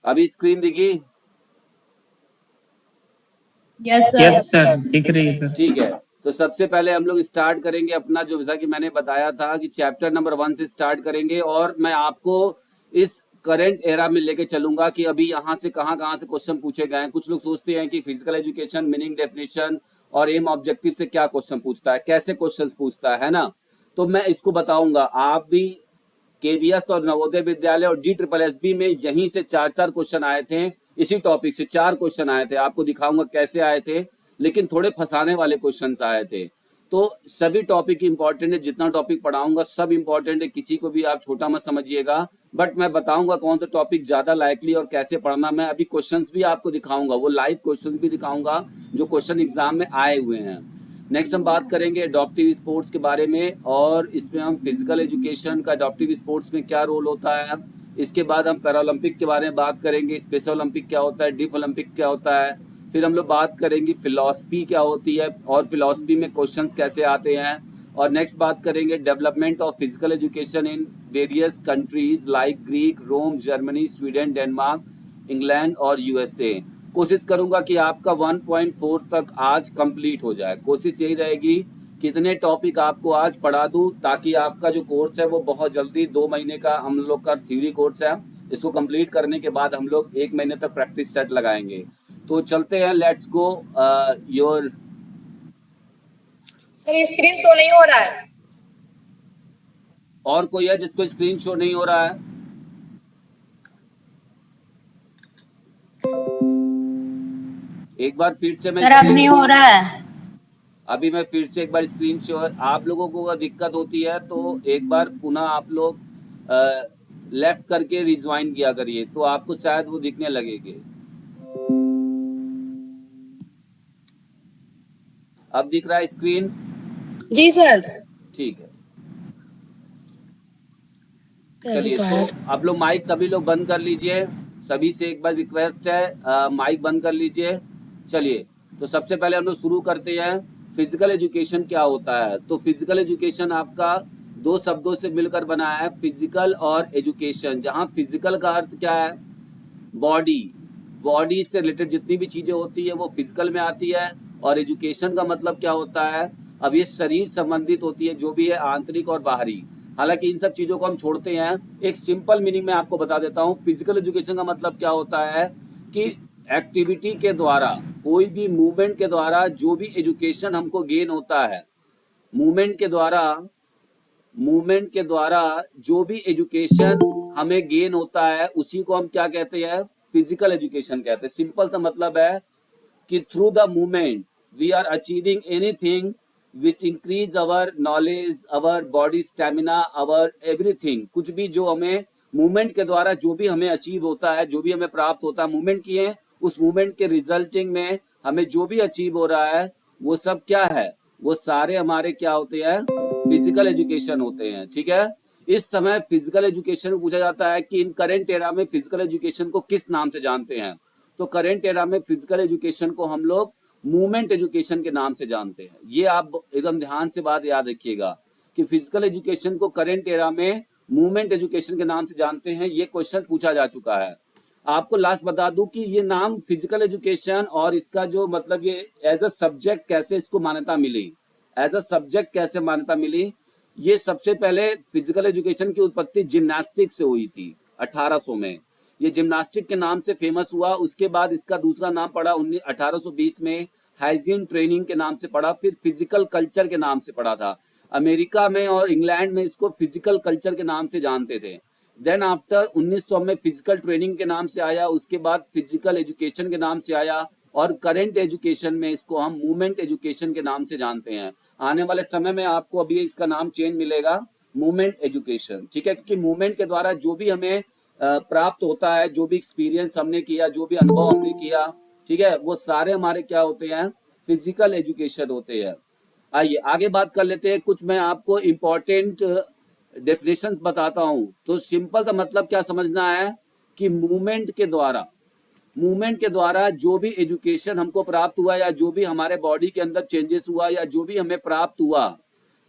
अभी स्क्रीन दिखी? Yes sir, दिख रही है सर। ठीक है, तो सबसे पहले हम लोग स्टार्ट करेंगे अपना, जो जैसा कि मैंने बताया था कि चैप्टर नंबर 1 से स्टार्ट करेंगे, और मैं आपको इस करंट एरा में लेके चलूंगा कि अभी यहाँ से कहाँ कहाँ से क्वेश्चन पूछे गए हैं। कुछ लोग सोचते हैं कि फिजिकल एजुकेशन मीनिंग डेफिनेशन और एम ऑब्जेक्टिव से क्या क्वेश्चन पूछता है, कैसे क्वेश्चन पूछता है ना। तो मैं इसको बताऊंगा। आप भी केवीएस और नवोदय विद्यालय और DSSB में यहीं से 4-4 क्वेश्चन आए थे, इसी टॉपिक से 4 क्वेश्चन आए थे। आपको दिखाऊंगा कैसे आए थे, लेकिन थोड़े फंसाने वाले क्वेश्चंस आए थे। तो सभी टॉपिक इंपॉर्टेंट है, जितना टॉपिक पढ़ाऊंगा सब इंपॉर्टेंट है, किसी को भी आप छोटा मत समझिएगा। बट मैं बताऊंगा कौन सा टॉपिक ज्यादा लाइकली और कैसे पढ़ना। मैं अभी क्वेश्चंस भी आपको दिखाऊंगा, वो लाइव क्वेश्चंस भी दिखाऊंगा जो क्वेश्चन एग्जाम में आए हुए हैं। नेक्स्ट हम बात करेंगे एडॉप्टिव स्पोर्ट्स के बारे में, और इसमें हम फिजिकल एजुकेशन का एडॉप्टिव स्पोर्ट्स में क्या रोल होता है। इसके बाद हम पैरालंपिक के बारे में बात करेंगे, स्पेशल ओलंपिक क्या होता है, डीप ओलंपिक क्या होता है। फिर हम लोग बात करेंगे फिलॉसफी क्या होती है और फिलॉसफी में क्वेश्चंस कैसे आते हैं। और नेक्स्ट बात करेंगे development of physical education in various countries like Greek, Rome, Germany, Sweden, Denmark, England और यूएसए। कोशिश करूंगा कि आपका 1.4 तक आज कंप्लीट हो जाए। कोशिश यही रहेगी कितने टॉपिक आपको आज पढ़ा दूं, ताकि आपका जो कोर्स है वो बहुत जल्दी, 2 महीने का हम लोग का थ्योरी कोर्स है, इसको कंप्लीट करने के बाद हम लोग 1 महीने तक प्रैक्टिस सेट लगाएंगे। तो चलते हैं, let's go. Your sir screen show नहीं हो रहा है। और कोई है जिसको स्क्रीन शो नहीं हो रहा है? एक बार फिर से मैं सर अब नहीं हो रहा है। अभी मैं फिर से एक बार स्क्रीन शो, आप लोगों को अगर दिक्कत होती है तो एक बार पुनः आप लोग लेफ्ट करके रिज्वाइन किया करिए, तो आपको शायद वो दिखने लगेगी। अब दिख रहा है स्क्रीन? जी सर। ठीक है, चलिए तो आप लोग माइक सभी लोग बंद कर लीजिए। सभी से एक बार रिक्वेस्ट है, माइक बंद कर लीजिए। चलिए, तो सबसे पहले हम लोग शुरू करते हैं। फिजिकल एजुकेशन क्या होता है? तो फिजिकल एजुकेशन आपका 2 शब्दों से मिलकर बना है, फिजिकल और एजुकेशन। जहाँ फिजिकल का अर्थ क्या है? बॉडी, बॉडी से रिलेटेड जितनी भी चीजें होती है वो फिजिकल में आती है। और एजुकेशन का मतलब क्या होता है? अब ये शरीर संबंधित होती है, जो भी है आंतरिक और बाहरी। हालांकि इन सब चीजों को हम छोड़ते हैं, एक सिंपल मीनिंग में आपको बता देता हूँ। फिजिकल एजुकेशन का मतलब क्या होता है कि एक्टिविटी के द्वारा, कोई भी मूवमेंट के द्वारा जो भी एजुकेशन हमको गेन होता है, मूवमेंट के द्वारा, मूवमेंट के द्वारा जो भी एजुकेशन हमें गेन होता है उसी को हम क्या कहते हैं? फिजिकल एजुकेशन कहते हैं। सिंपल सा मतलब है कि through the movement we are achieving anything which increase our knowledge, our body stamina, our everything. कुछ भी जो हमें मूवमेंट के द्वारा जो भी हमें अचीव होता है, जो भी हमें प्राप्त होता है मूवमेंट किए, उस मूवमेंट के रिजल्टिंग में हमें जो भी अचीव हो रहा है वो सब क्या है? वो सारे हमारे क्या होते हैं? फिजिकल एजुकेशन होते हैं। ठीक है, इस समय फिजिकल एजुकेशन पूछा जाता है कि इन करेंट एरा में फिजिकल एजुकेशन को किस नाम से जानते हैं। तो करेंट एरा में फिजिकल एजुकेशन को हम लोग मूवमेंट एजुकेशन के नाम से जानते हैं। ये आप एकदम ध्यान से बात याद रखिएगा कि फिजिकल एजुकेशन को करेंट एरा में मूवमेंट एजुकेशन के नाम से जानते हैं। ये क्वेश्चन पूछा जा चुका है। आपको लास्ट बता दूं कि ये नाम फिजिकल एजुकेशन और इसका जो मतलब ये एज अ सब्जेक्ट कैसे इसको मान्यता मिली, एज अ सब्जेक्ट कैसे मान्यता मिली। ये सबसे पहले फिजिकल एजुकेशन की उत्पत्ति जिम्नास्टिक से हुई थी 1800 में। ये जिम्नास्टिक के नाम से फेमस हुआ। उसके बाद इसका दूसरा नाम पड़ा 1820 में हाइजीन ट्रेनिंग के नाम से पड़ा, फिर फिजिकल कल्चर के नाम से पड़ा था। अमेरिका में और इंग्लैंड में इसको फिजिकल कल्चर के नाम से जानते थे। देन आफ्टर 1900 में फिजिकल ट्रेनिंग के नाम से आया, उसके बाद फिजिकल एजुकेशन के नाम से आया, और करेंट एजुकेशन में इसको हम मूवमेंट एजुकेशन के नाम से जानते हैं। आने वाले समय में आपको अभी इसका नाम चेंज मिलेगा, मूवमेंट एजुकेशन। ठीक है, क्योंकि मूवमेंट के द्वारा जो भी हमें प्राप्त होता है, जो भी एक्सपीरियंस हमने किया, जो भी अनुभव हमने किया, ठीक है, वो सारे हमारे क्या होते हैं? फिजिकल एजुकेशन होते हैं। आइए आगे बात कर लेते हैं। कुछ मैं आपको इम्पोर्टेंट डेफिनेशंस बताता हूं। तो सिंपल सा मतलब क्या समझना है कि मूवमेंट के द्वारा, मूवमेंट के द्वारा जो भी एजुकेशन हमको प्राप्त हुआ, या जो भी हमारे बॉडी के अंदर चेंजेस हुआ, या जो भी हमें प्राप्त हुआ,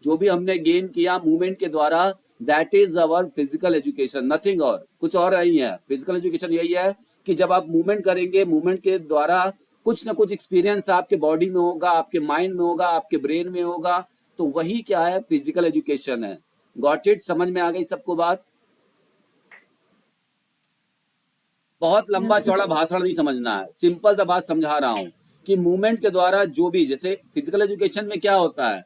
जो भी हमने गेन किया मूवमेंट के द्वारा, that is our physical education, nothing और, कुछ और नहीं है। फिजिकल एजुकेशन यही है कि जब आप मूवमेंट करेंगे, मूवमेंट के द्वारा कुछ ना कुछ एक्सपीरियंस आपके बॉडी में होगा, आपके माइंड में होगा, आपके ब्रेन में होगा, तो वही क्या है, फिजिकल एजुकेशन है। Got it? समझ में आ गई सबको बात? बहुत लंबा Yes, sir. चौड़ा भाषण नहीं समझना है, सिंपल सा बात समझा रहा हूँ कि मूवमेंट के द्वारा जो भी, जैसे फिजिकल एजुकेशन में क्या होता है,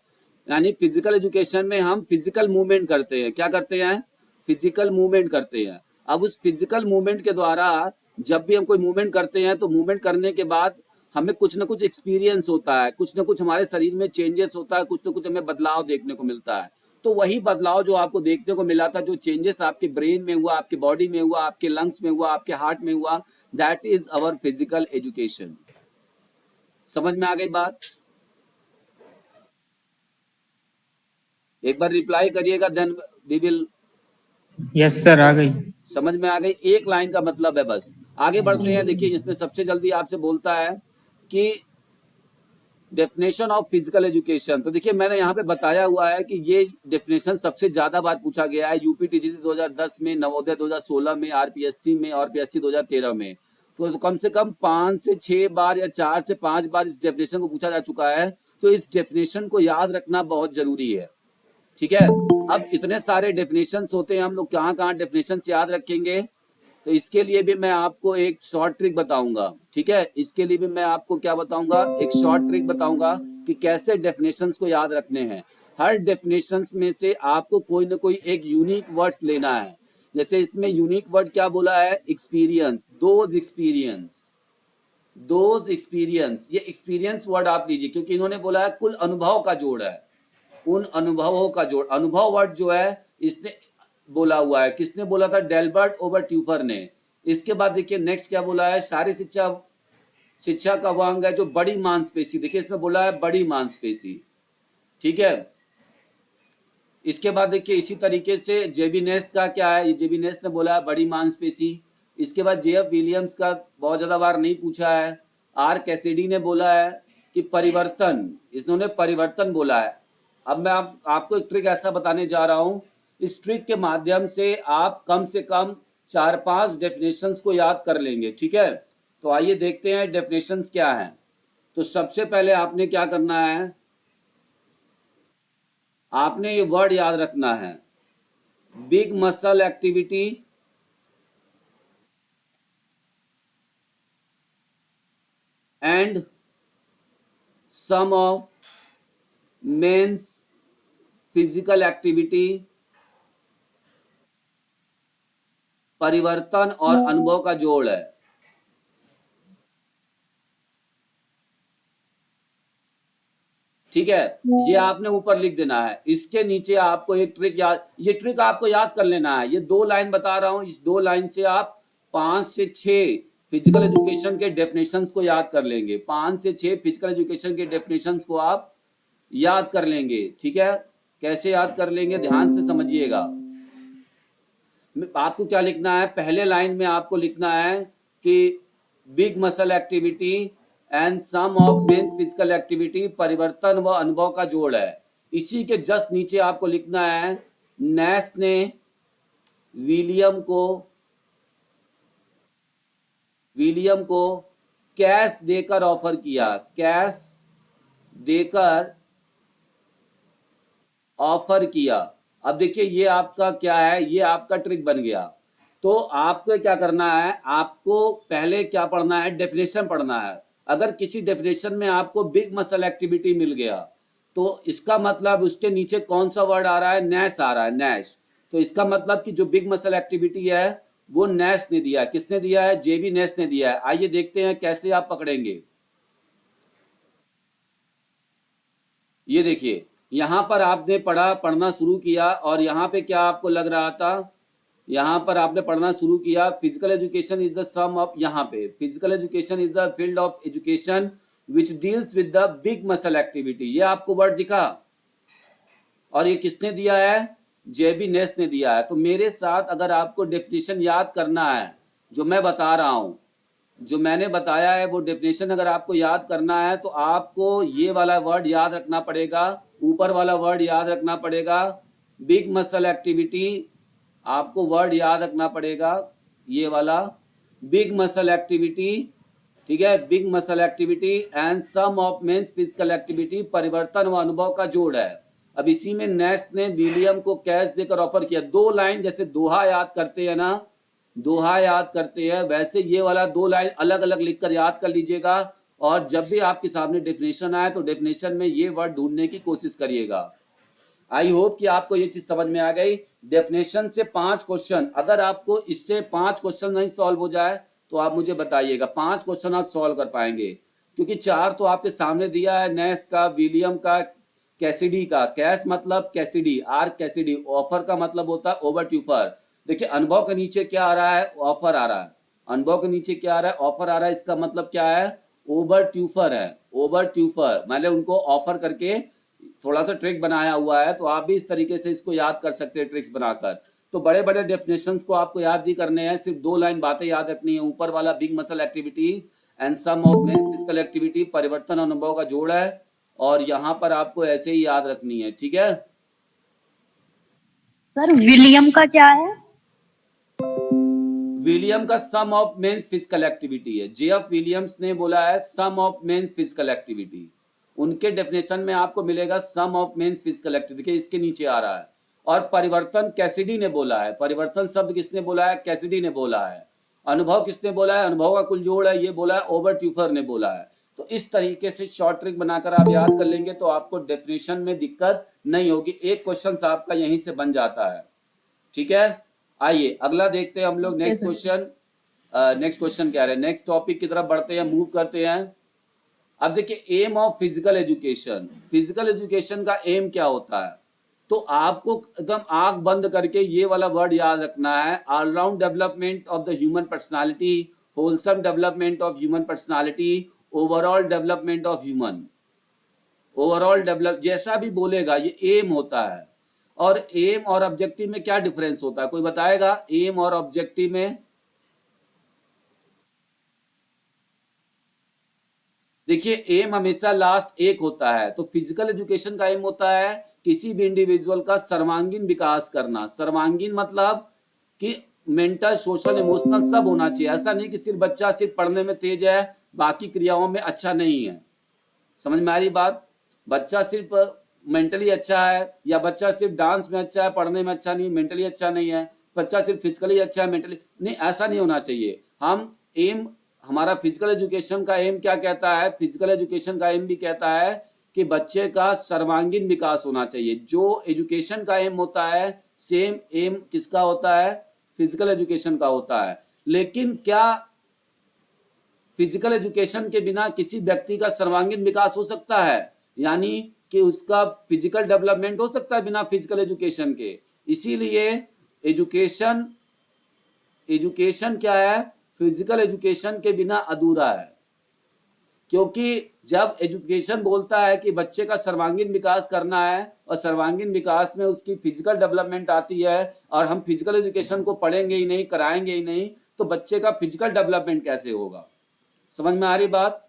यानी फिजिकल एजुकेशन में हम फिजिकल मूवमेंट करते हैं। क्या करते हैं? फिजिकल मूवमेंट करते हैं। अब उस फिजिकल मूवमेंट के द्वारा जब भी हम कोई मूवमेंट करते हैं तो मूवमेंट करने के बाद हमें कुछ ना कुछ एक्सपीरियंस होता है, कुछ ना कुछ हमारे शरीर में चेंजेस होता है, कुछ ना कुछ हमें बदलाव देखने को मिलता है। तो वही बदलाव जो आपको देखने को मिला था, जो चेंजेस आपके ब्रेन में हुआ, आपके बॉडी में हुआ, आपके लंग्स में हुआ, आपके हार्ट में हुआ, that is our physical education. समझ में आ गई बात? एक बार रिप्लाई करिएगा, then we will. Yes sir, आ गई। समझ में आ गई? एक लाइन का मतलब है बस। आगे बढ़ते हैं। देखिए इसमें सबसे जल्दी आपसे बोलता है कि डेफिनेशन ऑफ फिजिकल एजुकेशन। तो देखिए मैंने यहाँ पे बताया हुआ है कि ये डेफिनेशन सबसे ज्यादा बार पूछा गया है यूपीटीजीटी 2010 में, नवोदय 2016 में, आरपीएससी में और पीएससी 2013 में। तो कम से कम 5 से 6 बार या 4 से 5 बार इस डेफिनेशन को पूछा जा चुका है। तो इस डेफिनेशन को याद रखना बहुत जरूरी है। ठीक है? अब इतने सारे डेफिनेशंस होते हैं, हम लोग कहाँ कहाँ डेफिनेशंस याद रखेंगे? तो इसके लिए भी मैं आपको एक शॉर्ट ट्रिक बताऊंगा। ठीक है? इसके लिए भी मैं आपको क्या बताऊंगा, एक शॉर्ट ट्रिक बताऊंगा कि कैसे डेफिनेशंस को याद रखने हैं। हर डेफिनेशंस में से आपको कोई ना कोई एक यूनिक वर्ड्स लेना है। जैसे इसमें यूनिक वर्ड क्या बोला है? Experience, those experience, those experience. ये एक्सपीरियंस वर्ड आप लीजिए, क्योंकि इन्होंने बोला है कुल अनुभव का जोड़ है, उन अनुभवों का जोड़। अनुभव वर्ड जो है इसने बोला हुआ है, किसने बोला था? डेल्बर्ट ओवर ट्यूफर ने। इसके बाद देखिए नेक्स्ट क्या बोला है? सारी शिक्षा, शिक्षा का वह अंग है जो बड़ी मांसपेशी। देखिए इसमें बोला है बड़ी मांसपेशी। ठीक है? इसके बाद देखिए इसी तरीके से जेबीनेस का क्या है? ये जेबीनेस ने बोला है बड़ी मांसपेशी। इसके बाद जेएफ विलियम्स का बहुत ज्यादा बार नहीं पूछा है। आर कैसिडी ने बोला है कि परिवर्तन, इन्होंने परिवर्तन बोला है। अब मैं आपको एक ट्रिक ऐसा बताने जा रहा हूं, इस ट्रिक के माध्यम से आप कम से कम 4-5 डेफिनेशंस को याद कर लेंगे। ठीक है? तो आइए देखते हैं डेफिनेशंस क्या हैं। तो सबसे पहले आपने क्या करना है, आपने ये वर्ड याद रखना है, big muscle activity and sum of men's physical activity, परिवर्तन और अनुभव का जोड़ है। ठीक है? ये आपने ऊपर लिख देना है। इसके नीचे आपको एक ट्रिक याद, ये ट्रिक आपको याद कर लेना है। ये 2 लाइन बता रहा हूं, इस 2 लाइन से आप 5 से 6 फिजिकल एजुकेशन के डेफिनेशंस को याद कर लेंगे। 5 से 6 फिजिकल एजुकेशन के डेफिनेशंस को आप याद कर लेंगे। ठीक है? कैसे याद कर लेंगे, ध्यान से समझिएगा। आपको क्या लिखना है? पहले लाइन में आपको लिखना है कि big muscle activity and sum of men's physical activity, परिवर्तन व अनुभव का जोड़ है। इसी के जस्ट नीचे आपको लिखना है नैश ने विलियम को कैश देकर ऑफर किया, कैश देकर ऑफर किया। अब देखिए ये आपका क्या है, ये आपका ट्रिक बन गया। तो आपको क्या करना है, आपको पहले क्या पढ़ना है? डेफिनेशन पढ़ना है। अगर किसी डेफिनेशन में आपको बिग मसल एक्टिविटी मिल गया तो इसका मतलब उसके नीचे कौन सा वर्ड आ रहा है? नैश आ रहा है, नैश। तो इसका मतलब कि जो बिग मसल एक्टिविटी है वो नैश ने दिया है। किसने दिया है? जेबी नैश ने दिया है। आइए देखते हैं कैसे आप पकड़ेंगे। ये देखिए यहाँ पर आपने पढ़ना शुरू किया और यहाँ पे क्या आपको लग रहा था? यहाँ पर आपने पढ़ना शुरू किया, physical education is the sum of, यहाँ पे physical education is the field of education which deals with the big muscle activity. ये आपको वर्ड दिखा और ये किसने दिया है? जेबी नेस ने दिया है। तो मेरे साथ अगर आपको डेफिनेशन याद करना है जो मैं बता रहा हूं, जो मैंने बताया है वो डेफिनेशन अगर आपको याद करना है तो आपको ये वाला वर्ड याद रखना पड़ेगा, ऊपर वाला वर्ड याद रखना पड़ेगा, बिग मसल एक्टिविटी आपको वर्ड याद रखना पड़ेगा, ये वाला। बिग मसल एक्टिविटी, ठीक है, big muscle activity and sum of men's physical activity, परिवर्तन व अनुभव का जोड़ है। अब इसी में नेस्ट ने विलियम को कैश देकर ऑफर किया। 2 लाइन, जैसे दोहा याद करते हैं ना, दोहा याद करते हैं, वैसे ये वाला 2 लाइन अलग अलग लिखकर याद कर लीजिएगा। और जब भी आपके सामने डेफिनेशन आए तो डेफिनेशन में ये वर्ड ढूंढने की कोशिश करिएगा। आई होप कि आपको ये चीज समझ में आ गई। डेफिनेशन से 5 क्वेश्चन, अगर आपको इससे 5 क्वेश्चन नहीं सॉल्व हो जाए तो आप मुझे बताइएगा। 5 क्वेश्चन आप सॉल्व कर पाएंगे, क्योंकि 4 तो आपके सामने दिया है, नेस का, विलियम का, कैसिडी का। कैश मतलब कैसिडी, आर कैसिडी। ऑफर का मतलब होता है ओवर ट्यूफर। देखिए अनुभव के नीचे क्या आ रहा है, ऑफर आ रहा है। अनुभव के नीचे क्या आ रहा है, ऑफर आ रहा है। इसका मतलब क्या है, ओवर ट्यूफर है। ओवर ट्यूफर मैंने उनको ऑफर करके थोड़ा सा ट्रिक बनाया हुआ है, तो आप भी इस तरीके से इसको याद कर सकते हैं ट्रिक्स बनाकर। तो बड़े बड़े डेफिनेशंस को आपको याद भी करने हैं, सिर्फ 2 लाइन बातें याद रखनी है। ऊपर वाला big muscle activities and sum of men's physical activity, परिवर्तन अनुभव का जोड़ है, और यहाँ पर आपको ऐसे ही याद रखनी है, ठीक है। सर विलियम का क्या है? विलियम का सम ऑफ मेंस फिजिकल एक्टिविटी है। जेएफ विलियम्स ने बोला है सम ऑफ मेंस फिजिकल एक्टिविटी। उनके डेफिनेशन में आपको मिलेगा सम ऑफ मेंस फिजिकल एक्टिविटी, देखिए इसके नीचे आ रहा है। और परिवर्तन कैसिडी ने बोला है। परिवर्तन शब्द किसने बोला है, कैसिडी ने बोला है। अनुभव किसने बोला है, अनुभव का कुल जोड़ है, ये बोला है ओवर ट्यूफर ने बोला है। तो इस तरीके से शॉर्ट ट्रिक बनाकर आप याद कर लेंगे तो आपको डेफिनेशन में दिक्कत नहीं होगी। एक क्वेश्चन आपका यहीं से बन जाता है, ठीक है। आइए अगला देखते हैं हम लोग। नेक्स्ट क्वेश्चन क्या है, नेक्स्ट टॉपिक की तरफ बढ़ते हैं, मूव करते हैं। अब देखिए aim of physical education. Physical education का एम क्या होता है, तो आपको एकदम आंख बंद करके ये वाला वर्ड याद रखना है, all round development of the human personality, wholesome development of human personality, overall development of human. Overall develop जैसा भी बोलेगा ये एम होता है। और एम और ऑब्जेक्टिव में क्या डिफरेंस होता है, कोई बताएगा एम और ऑब्जेक्टिव में? देखिए एम हमेशा लास्ट एक होता है। तो फिजिकल एजुकेशन का एम होता है किसी भी इंडिविजुअल का सर्वांगीण विकास करना। सर्वांगीण मतलब कि मेंटल, सोशल, इमोशनल सब होना चाहिए। ऐसा नहीं कि सिर्फ बच्चा सिर्फ पढ़ने में तेज है, बाकी क्रियाओं में अच्छा नहीं है। समझ में आ रही बात? बच्चा सिर्फ मेंटली अच्छा है, या बच्चा सिर्फ डांस में अच्छा है, पढ़ने में अच्छा नहीं, मेंटली अच्छा नहीं है, बच्चा सिर्फ फिजिकली अच्छा है, मेंटली नहीं, ऐसा नहीं होना चाहिए। हम एम, हमारा फिजिकल एजुकेशन का एम क्या कहता है, फिजिकल एजुकेशन का एम भी कहता है कि बच्चे का सर्वांगीण विकास होना चाहिए। जो एजुकेशन का एम होता है सेम एम किसका होता है, फिजिकल एजुकेशन का होता है। लेकिन क्या फिजिकल एजुकेशन के बिना किसी व्यक्ति का सर्वांगीण विकास हो सकता है, यानी कि उसका फिजिकल डेवलपमेंट हो सकता है बिना फिजिकल एजुकेशन के? इसीलिए एजुकेशन क्या है, फिजिकल एजुकेशन के बिना अधूरा है। क्योंकि जब एजुकेशन बोलता है कि बच्चे का सर्वांगीण विकास करना है, और सर्वांगीण विकास में उसकी फिजिकल डेवलपमेंट आती है, और हम फिजिकल एजुकेशन को पढ़ेंगे ही नहीं, कराएंगे ही नहीं, तो बच्चे का फिजिकल डेवलपमेंट कैसे होगा? समझ में आ रही बात?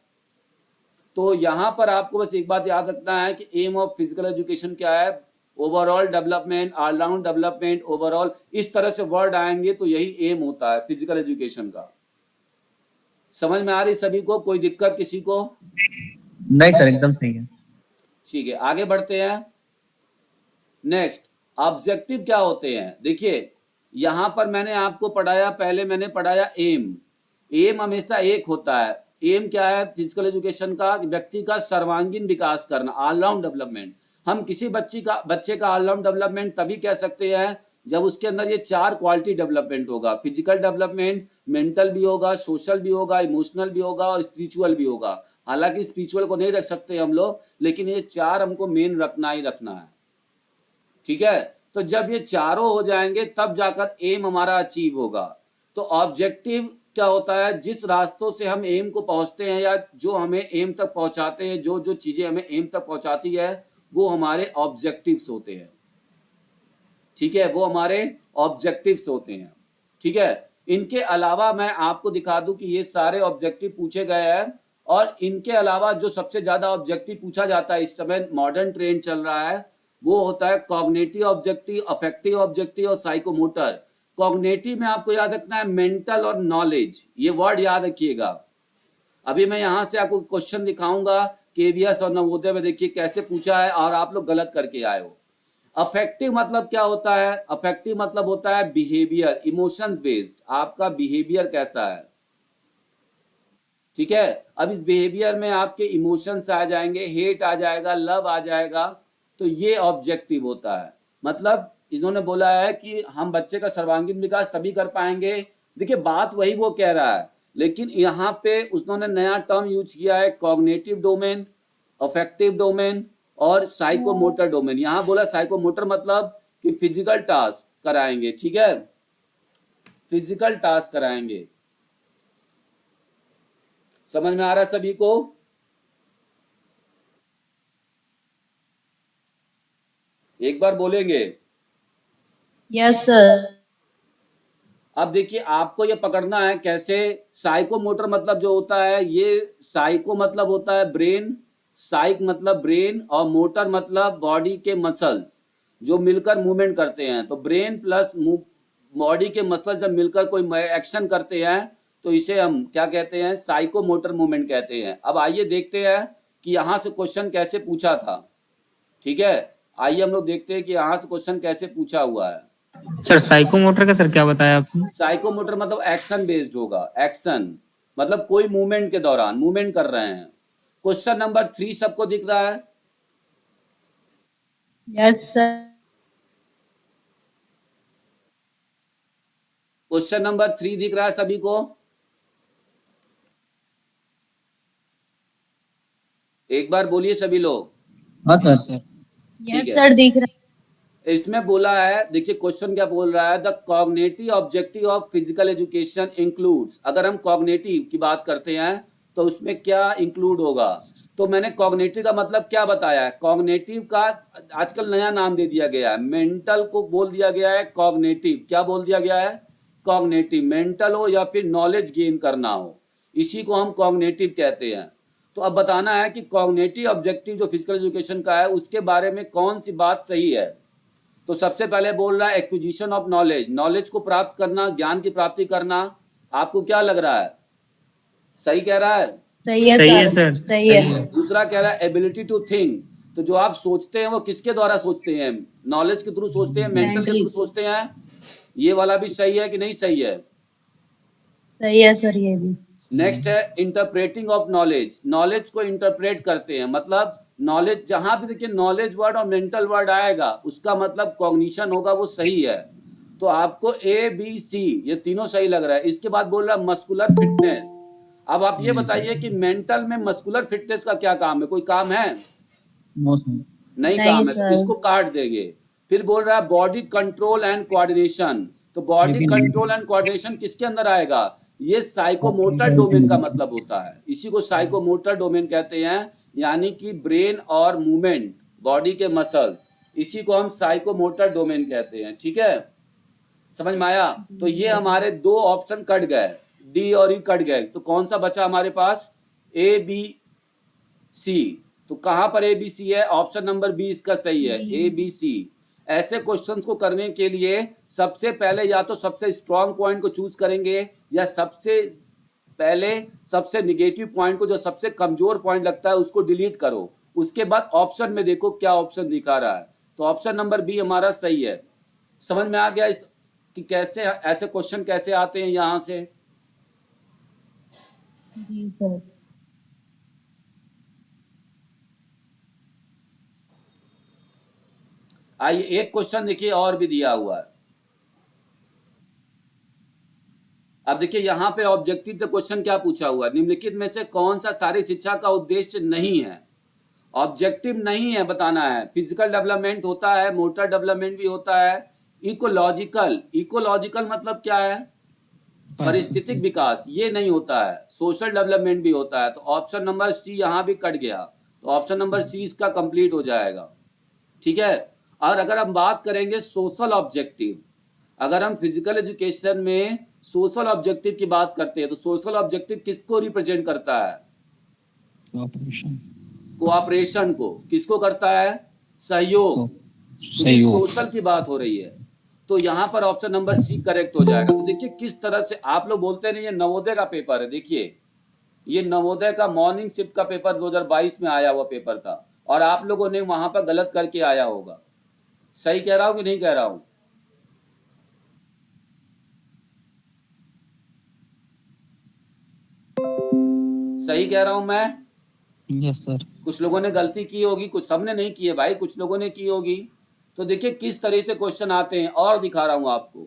तो यहां पर आपको बस एक बात याद रखना है कि एम ऑफ फिजिकल एजुकेशन क्या है, overall development, all round development, overall, इस तरह से वर्ड आएंगे तो यही एम होता है फिजिकल एजुकेशन का। समझ में आ रही सभी को, कोई दिक्कत किसी को? नहीं सर, एकदम सही है। ठीक है, आगे बढ़ते हैं। नेक्स्ट, ऑब्जेक्टिव क्या होते हैं? देखिए यहां पर मैंने आपको पढ़ाया, पहले मैंने पढ़ाया एम। एम हमेशा एक होता है। एम क्या है फिजिकल एजुकेशन का, व्यक्ति का सर्वांगीण विकास करना, ऑलराउंड डेवलपमेंट। हम किसी बच्चे का ऑलराउंड डेवलपमेंट तभी कह सकते हैं जब उसके अंदर ये 4 क्वालिटी डेवलपमेंट होगा। फिजिकल डेवलपमेंट, मेंटल भी होगा, सोशल भी होगा, इमोशनल भी होगा, और स्पिरिचुअल भी होगा। हालांकि स्पिरिचुअल को नहीं रख सकते हम लोग, लेकिन ये 4 हमको मेन रखना ही रखना है, ठीक है। तो जब ये चारों हो जाएंगे तब जाकर एम हमारा अचीव होगा। तो ऑब्जेक्टिव क्या होता है, जिस रास्तों से हम एम को पहुंचते हैं, या जो हमें एम तक पहुंचाते हैं, जो जो चीजें हमें एम तक पहुंचाती है, वो हमारे ऑब्जेक्टिव्स होते हैं, ठीक है, वो हमारे ऑब्जेक्टिव्स होते हैं, ठीक है। इनके अलावा मैं आपको दिखा दूं कि ये सारे ऑब्जेक्टिव पूछे गए हैं, और इनके अलावा जो सबसे ज्यादा ऑब्जेक्टिव पूछा जाता है इस समय, मॉडर्न ट्रेंड चल रहा है, वो होता है कॉग्निटिव ऑब्जेक्टिव, अफेक्टिव ऑब्जेक्टिव और साइकोमोटर। कॉग्निटिव में आपको याद रखना है मेंटल और नॉलेज, ये वर्ड याद रखिएगा। अभी मैं यहां से आपको क्वेश्चन दिखाऊंगा केवीएस और नवोदय में, देखिए कैसे पूछा है और आप लोग गलत करके आए हो। अफेक्टिव मतलब क्या होता है? अफेक्टिव मतलब होता है बिहेवियर, इमोशंस बेस्ड, आपका बिहेवियर कैसा है, ठीक है। अब इस बिहेवियर में आपके इमोशंस आ जाएंगे, हेट आ जाएगा, लव आ जाएगा, तो ये ऑब्जेक्टिव होता है। मतलब इन्होंने बोला है कि हम बच्चे का सर्वांगीण विकास तभी कर पाएंगे, देखिए बात वही वो कह रहा है, लेकिन यहाँ पे उन्होंने नया टर्म यूज किया है कॉग्निटिव डोमेन, अफेक्टिव डोमेन और साइकोमोटर डोमेन। यहाँ बोला साइकोमोटर मतलब कि फिजिकल टास्क कराएंगे, ठीक है, फिजिकल टास्क कराएंगे। समझ में आ रहा है सभी को? एक बार बोलेंगे? Yes sir. अब देखिए आपको ये पकड़ना है कैसे। साइकोमोटर मतलब जो होता है, ये साइको मतलब होता है ब्रेन, साइक मतलब ब्रेन और मोटर मतलब बॉडी के मसल्स जो मिलकर मूवमेंट करते हैं। तो ब्रेन प्लस बॉडी के मसल जब मिलकर कोई एक्शन करते हैं तो इसे हम क्या कहते हैं? साइकोमोटर मूवमेंट कहते हैं। अब आइए देखते हैं कि यहाँ से क्वेश्चन कैसे पूछा था, ठीक है। आइए हम लोग देखते हैं कि यहाँ से क्वेश्चन कैसे पूछा हुआ है। सर साइकोमोटर का सर क्या बताया आपने? साइकोमोटर मतलब एक्शन बेस्ड होगा, एक्शन मतलब कोई मूवमेंट के दौरान मूवमेंट कर रहे हैं। क्वेश्चन नंबर 3 सबको दिख रहा है? Yes sir. क्वेश्चन नंबर 3 दिख रहा है सभी को? एक बार बोलिए सभी लोग। हाँ सर। यस ठीक है। सर दिख रहा है। इसमें बोला है, देखिए क्वेश्चन क्या बोल रहा है, the cognitive objective of physical education includes. अगर हम कॉग्निटिव की बात करते हैं तो उसमें क्या इंक्लूड होगा? तो मैंने कॉग्निटिव का मतलब क्या बताया है? कॉग्निटिव का आजकल नया नाम दे दिया गया है, मेंटल को बोल दिया गया है कॉग्निटिव। क्या बोल दिया गया है? कॉग्निटिव। मेंटल हो या फिर नॉलेज गेन करना हो, इसी को हम कॉग्निटिव कहते हैं। तो अब बताना है कि कॉग्निटिव ऑब्जेक्टिव जो फिजिकल एजुकेशन का है उसके बारे में कौन सी बात सही है। तो सबसे पहले बोल रहा है एक्विजिशन ऑफ नॉलेज, नॉलेज को प्राप्त करना, ज्ञान की प्राप्ति करना। आपको क्या लग रहा है, सही कह रहा है? सही है सही है सर। सर, सही है। दूसरा कह रहा है एबिलिटी टू थिंक, तो जो आप सोचते हैं वो किसके द्वारा सोचते हैं? नॉलेज के थ्रू सोचते हैं, मेंटल के थ्रू सोचते हैं? ये वाला भी सही है कि नहीं सही है? सही है सर ये भी। नेक्स्ट है इंटरप्रेटिंग ऑफ नॉलेज, नॉलेज को इंटरप्रेट करते हैं, मतलब नॉलेज जहां भी देखिए नॉलेज वर्ड और मेंटल वर्ड आएगा उसका मतलब कॉग्निशन होगा, वो सही है। तो आपको ए बी सी ये तीनों सही लग रहा है। इसके बाद बोल रहा है मस्कुलर फिटनेस। अब आप ये बताइए कि मेंटल में मस्कुलर फिटनेस का क्या काम है? कोई काम है? No sir. नहीं नहीं काम है, तो सर। इसको काट देंगे। फिर बोल रहा है बॉडी कंट्रोल एंड कोऑर्डिनेशन, तो बॉडी ये भी नहीं। कंट्रोल एंड कोऑर्डिनेशन किसके अंदर आएगा? ये साइकोमोटर डोमेन का मतलब होता है, इसी को साइकोमोटर डोमेन कहते हैं, यानी कि ब्रेन और मूवमेंट, बॉडी के मसल, इसी को हम साइकोमोटर डोमेन कहते हैं, ठीक है। समझ में आया? तो ये हमारे दो ऑप्शन कट गए, डी और ई कट गए, तो कौन सा बचा हमारे पास? A B C. तो कहां पर ए बी सी है? ऑप्शन नंबर बी इसका सही है, ए बी सी। ऐसे क्वेश्चंस को करने के लिए सबसे पहले या तो सबसे स्ट्रॉन्ग पॉइंट को चूज करेंगे या सबसे पहले सबसे निगेटिव पॉइंट को, जो सबसे कमजोर पॉइंट लगता है उसको डिलीट करो। उसके बाद ऑप्शन में देखो क्या ऑप्शन दिखा रहा है, तो ऑप्शन नंबर बी हमारा सही है। समझ में आ गया इस कि कैसे ऐसे क्वेश्चन कैसे आते हैं यहां से? जी सर। आइए एक क्वेश्चन देखिए और भी दिया हुआ है। अब देखिए यहाँ पे ऑब्जेक्टिव से क्वेश्चन क्या पूछा हुआ है, निम्नलिखित में से कौन सा सारी शिक्षा का उद्देश्य नहीं है? ऑब्जेक्टिव नहीं है, बताना है। फिजिकल डेवलपमेंट होता है, मोटर डेवलपमेंट भी होता है, इकोलॉजिकल, इकोलॉजिकल मतलब क्या है? परिस्थितिक विकास, ये नहीं होता है। सोशल डेवलपमेंट भी होता है, तो ऑप्शन नंबर सी यहाँ भी कट गया, तो ऑप्शन नंबर सी इसका कंप्लीट हो जाएगा, ठीक है। और अगर हम बात करेंगे सोशल ऑब्जेक्टिव, अगर हम फिजिकल एजुकेशन में सोशल ऑब्जेक्टिव की बात करते हैं तो सोशल ऑब्जेक्टिव किसको रिप्रेजेंट करता है? कोऑपरेशन को। किसको करता है? सहयोग। क्योंकि सोशल की बात हो रही है, तो यहाँ पर ऑप्शन नंबर सी करेक्ट हो जाएगा। तो देखिए किस तरह से आप लोग बोलते नहीं, ये नवोदय का पेपर है। देखिए ये नवोदय का मॉर्निंग शिफ्ट का पेपर 2022 में आया हुआ पेपर था, और आप लोगों ने वहां पर गलत करके आया होगा। सही कह रहा हूं कि नहीं कह रहा हूं? सही कह रहा हूं मैं? Yes sir. कुछ लोगों ने गलती की होगी, कुछ सबने नहीं की है भाई, कुछ लोगों ने की होगी। तो देखिए किस तरह से क्वेश्चन आते हैं, और दिखा रहा हूं आपको।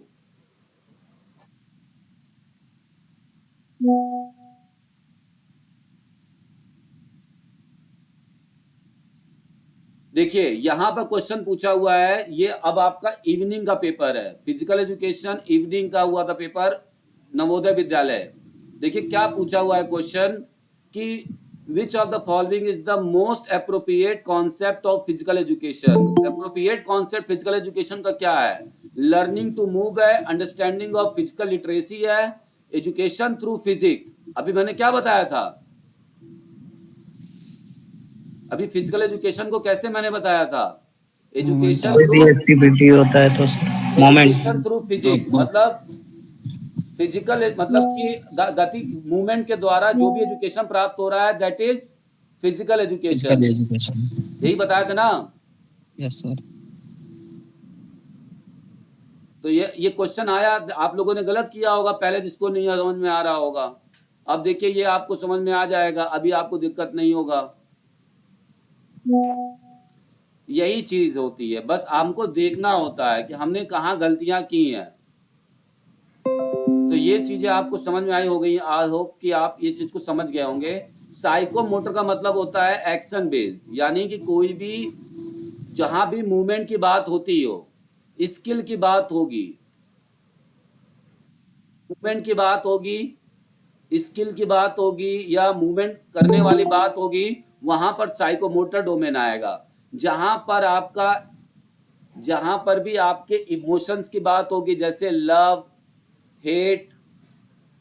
देखिए यहाँ पर क्वेश्चन पूछा हुआ है, ये अब आपका इवनिंग का पेपर है, फिजिकल एजुकेशन इवनिंग का हुआ था पेपर, नवोदय विद्यालय। देखिए क्या पूछा हुआ है क्वेश्चन कि which of the following is the most appropriate concept of physical education. Appropriate concept physical education का क्या है? लर्निंग टू मूव है, अंडरस्टैंडिंग ऑफ फिजिकल लिटरेसी है, एजुकेशन थ्रू फिजिक्स। अभी मैंने क्या बताया था? अभी फिजिकल एजुकेशन को कैसे मैंने बताया था? एजुकेशन एक्टिविटी होता है तो एजुकेशन थ्रू फिजिक्स, मतलब फिजिकल मतलब कि गति मूवमेंट के द्वारा जो भी एजुकेशन प्राप्त हो रहा है, दैट इज फिजिकल एजुकेशन। यही बताया था ना? Yes sir. तो ये क्वेश्चन आया, आप लोगों ने गलत किया होगा पहले, जिसको नहीं समझ में आ रहा होगा। अब देखिए ये आपको समझ में आ जाएगा, अभी आपको दिक्कत नहीं होगा। यही चीज होती है, बस हमको देखना होता है कि हमने कहाँ गलतियां की हैं। तो ये चीजें आपको समझ में आई हो गई। आई होप कि आप ये चीज को समझ गए होंगे। साइकोमोटर का मतलब होता है एक्शन बेस्ड, यानी कि कोई भी जहां भी मूवमेंट की बात होती हो, स्किल की बात होगी, मूवमेंट की बात होगी, स्किल की बात होगी, या मूवमेंट करने वाली बात होगी, वहां पर साइकोमोटर डोमेन आएगा। जहां पर भी आपके इमोशंस की बात होगी, जैसे लव, हेट,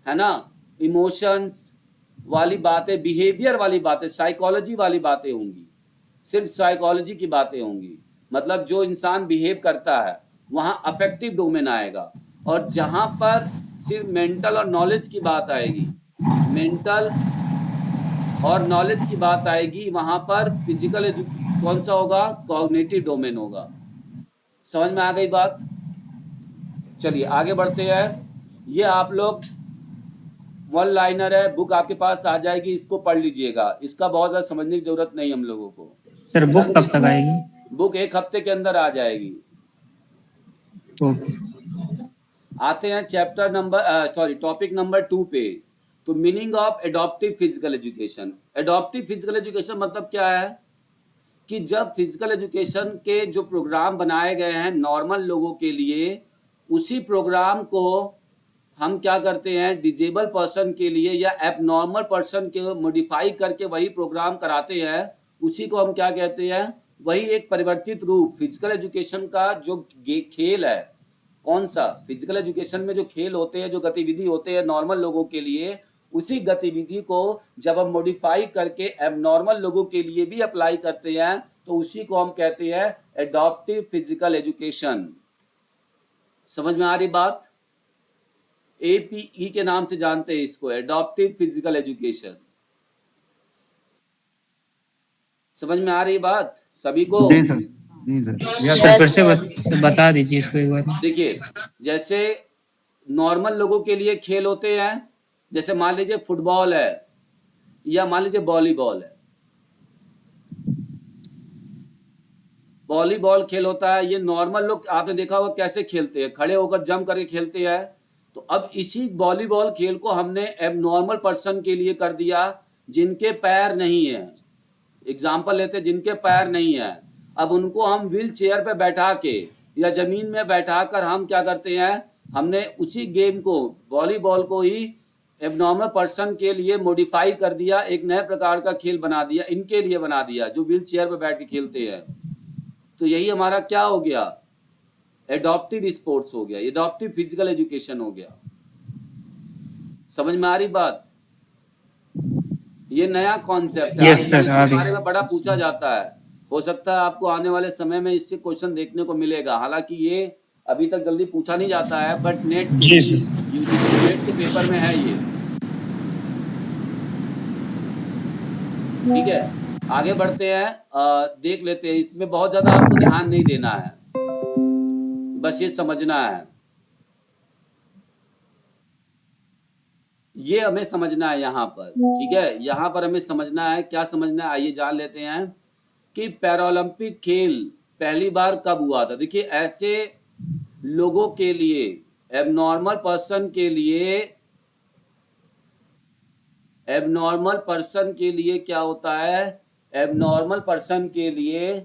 है ना, इमोशंस वाली बातें, बिहेवियर वाली बातें, साइकोलॉजी वाली बातें होंगी, सिर्फ साइकोलॉजी की बातें होंगी, मतलब जो इंसान बिहेव करता है, वहां अफेक्टिव डोमेन आएगा। और जहां पर सिर्फ मेंटल और नॉलेज की बात आएगी, मेंटल और नॉलेज की बात आएगी, वहां पर फिजिकल कौन सा होगा? कॉग्निटिव डोमेन होगा। समझ में आ गई बात? चलिए आगे बढ़ते हैं। ये आप लोग वन लाइनर है, बुक आपके पास आ जाएगी, इसको पढ़ लीजिएगा। इसका बहुत ज्यादा समझने की जरूरत नहीं हम लोगों को। सर बुक कब तक आएगी? बुक 1 हफ्ते के अंदर आ जाएगी। ओके। आते हैं चैप्टर नंबर टॉपिक नंबर 2 पे। तो meaning of adaptive physical education. Adaptive physical education मतलब क्या है कि जब फिजिकल एजुकेशन के जो प्रोग्राम बनाए गए हैं नॉर्मल लोगों के लिए, उसी प्रोग्राम को हम क्या करते हैं, डिजेबल पर्सन के लिए या एबनॉर्मल पर्सन के मॉडिफाई करके वही प्रोग्राम कराते हैं। उसी को हम क्या कहते हैं? वही एक परिवर्तित रूप फिजिकल एजुकेशन का जो खेल है। कौन सा? फिजिकल एजुकेशन में जो खेल होते हैं, जो गतिविधि होते हैं नॉर्मल लोगों के लिए, उसी गतिविधि को जब हम मॉडिफाई करके एबनॉर्मल लोगों के लिए भी अप्लाई करते हैं, तो उसी को हम कहते हैं एडॉप्टिव फिजिकल एजुकेशन। समझ में आ रही बात? APE के नाम से जानते हैं इसको, एडॉप्टिव फिजिकल एजुकेशन। समझ में आ रही बात सभी को? जी सर, जी सर। सर फिर से बता दीजिए इसको एक बार। देखिए जैसे नॉर्मल लोगों के लिए खेल होते हैं, जैसे मान लीजिए फुटबॉल है या मान लीजिए वॉलीबॉल है। वॉलीबॉल खेल होता है, ये नॉर्मल लोग आपने देखा होगा कैसे खेलते हैं, खड़े होकर जंप करके खेलते हैं। तो अब इसी वॉलीबॉल खेल को हमने एबनॉर्मल पर्सन के लिए कर दिया, जिनके पैर नहीं है। एग्जाम्पल लेते हैं, जिनके पैर नहीं है, अब उनको हम व्हील चेयर पे बैठा के या जमीन में बैठा कर हम क्या करते हैं, हमने उसी गेम को, वॉलीबॉल को ही एबनॉर्मल पर्सन के लिए मॉडिफाई कर दिया, एक नए प्रकार का खेल बना दिया, इनके लिए बना दिया जो व्हील चेयर पे बैठ के खेलते हैं। तो यही हमारा क्या हो गया? एडॉप्टिव स्पोर्ट्स हो गया, एडॉप्टिव फिजिकल एजुकेशन हो गया। समझ में आ रही बात? ये नया कॉन्सेप्ट है। यस सर, इसके बारे में बड़ा पूछा जाता है। हो सकता है आपको आने वाले समय में इससे क्वेश्चन देखने को मिलेगा। हालांकि ये अभी तक जल्दी पूछा नहीं जाता है, बट नेट के जी सर। यूजीसी नेट के पेपर में है ये। ठीक है, आगे बढ़ते हैं, देख लेते हैं। इसमें बहुत ज्यादा आपको ध्यान नहीं देना है, बस ये समझना है, ये हमें समझना है यहाँ पर। ठीक है, यहाँ पर हमें समझना है, क्या समझना है आइए जान लेते हैं कि पैरालंपिक खेल पहली बार कब हुआ था। देखिए, ऐसे लोगों के लिए, एबनॉर्मल पर्सन के लिए, एबनॉर्मल पर्सन के लिए क्या होता है, एबनॉर्मल पर्सन के लिए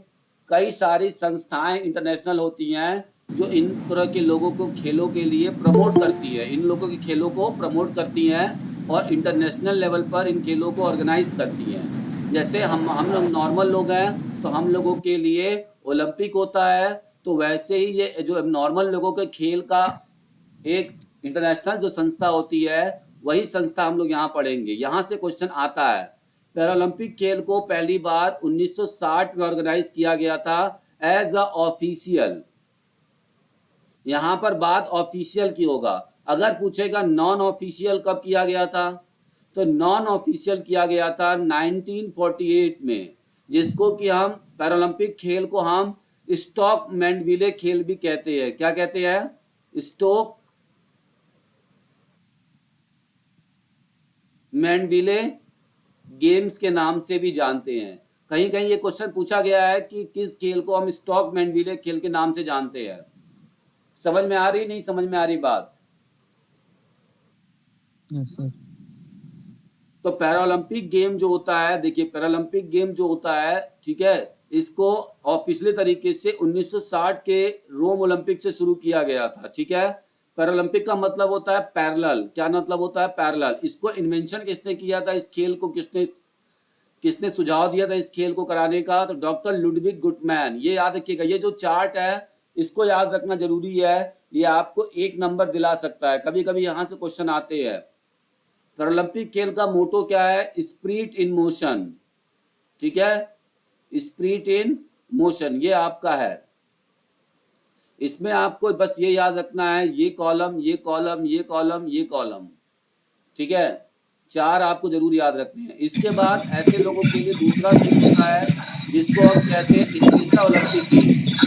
कई सारी संस्थाएं इंटरनेशनल होती हैं जो इन तरह के लोगों को खेलों के लिए प्रमोट करती है, इन लोगों के खेलों को प्रमोट करती हैं और इंटरनेशनल लेवल पर इन खेलों को ऑर्गेनाइज करती हैं। जैसे हम लोग नॉर्मल लोग हैं तो हम लोगों के लिए ओलंपिक होता है, तो वैसे ही ये जो नॉर्मल लोगों के खेल का एक इंटरनेशनल जो संस्था होती है, वही संस्था हम लोग यहाँ पढ़ेंगे। यहाँ से क्वेश्चन आता है, पैरालंपिक खेल को पहली बार 1960 में ऑर्गेनाइज किया गया था एज अ ऑफिशियल। यहाँ पर बात ऑफिशियल की होगा। अगर पूछेगा नॉन ऑफिशियल कब किया गया था, तो नॉन ऑफिशियल किया गया था 1948 में, जिसको कि हम पैरालंपिक खेल को हम स्टॉक मैंडविले खेल भी कहते हैं। क्या कहते हैं? स्टोक मैंडविले गेम्स के नाम से भी जानते हैं। कहीं कहीं ये क्वेश्चन पूछा गया है कि किस खेल को हम स्टॉक मैंडविले खेल के नाम से जानते हैं। समझ में आ रही, नहीं समझ में आ रही बात? Yes sir. तो पैरालंपिक गेम जो होता है, देखिए पैरालंपिक गेम जो होता है, ठीक है, इसको ऑफिशियली तरीके से 1960 के रोम ओलंपिक से शुरू किया गया था। ठीक है, पैरालंपिक का मतलब होता है पैरेलल। क्या मतलब होता है? पैरेलल। इसको इन्वेंशन किसने किया था, इस खेल को किसने किसने सुझाव दिया था इस खेल को कराने का? तो डॉक्टर लुडविग गुटमैन। ये याद रखिएगा, ये जो चार्ट है इसको याद रखना जरूरी है, ये आपको 1 नंबर दिला सकता है। कभी कभी यहाँ से क्वेश्चन आते हैं। पैरालंपिक खेल का मोटो क्या है? Spirit in motion. ठीक है, स्पिरिट इन मोशन ये आपका है। इसमें आपको बस ये याद रखना है, ये कॉलम, ये कॉलम, ये कॉलम, ये कॉलम। ठीक है, 4 आपको जरूर याद रखने हैं। इसके बाद ऐसे लोगों के लिए दूसरा खेल होता है जिसको हम कहते हैं स्पेशल ओलंपिक गेम्स।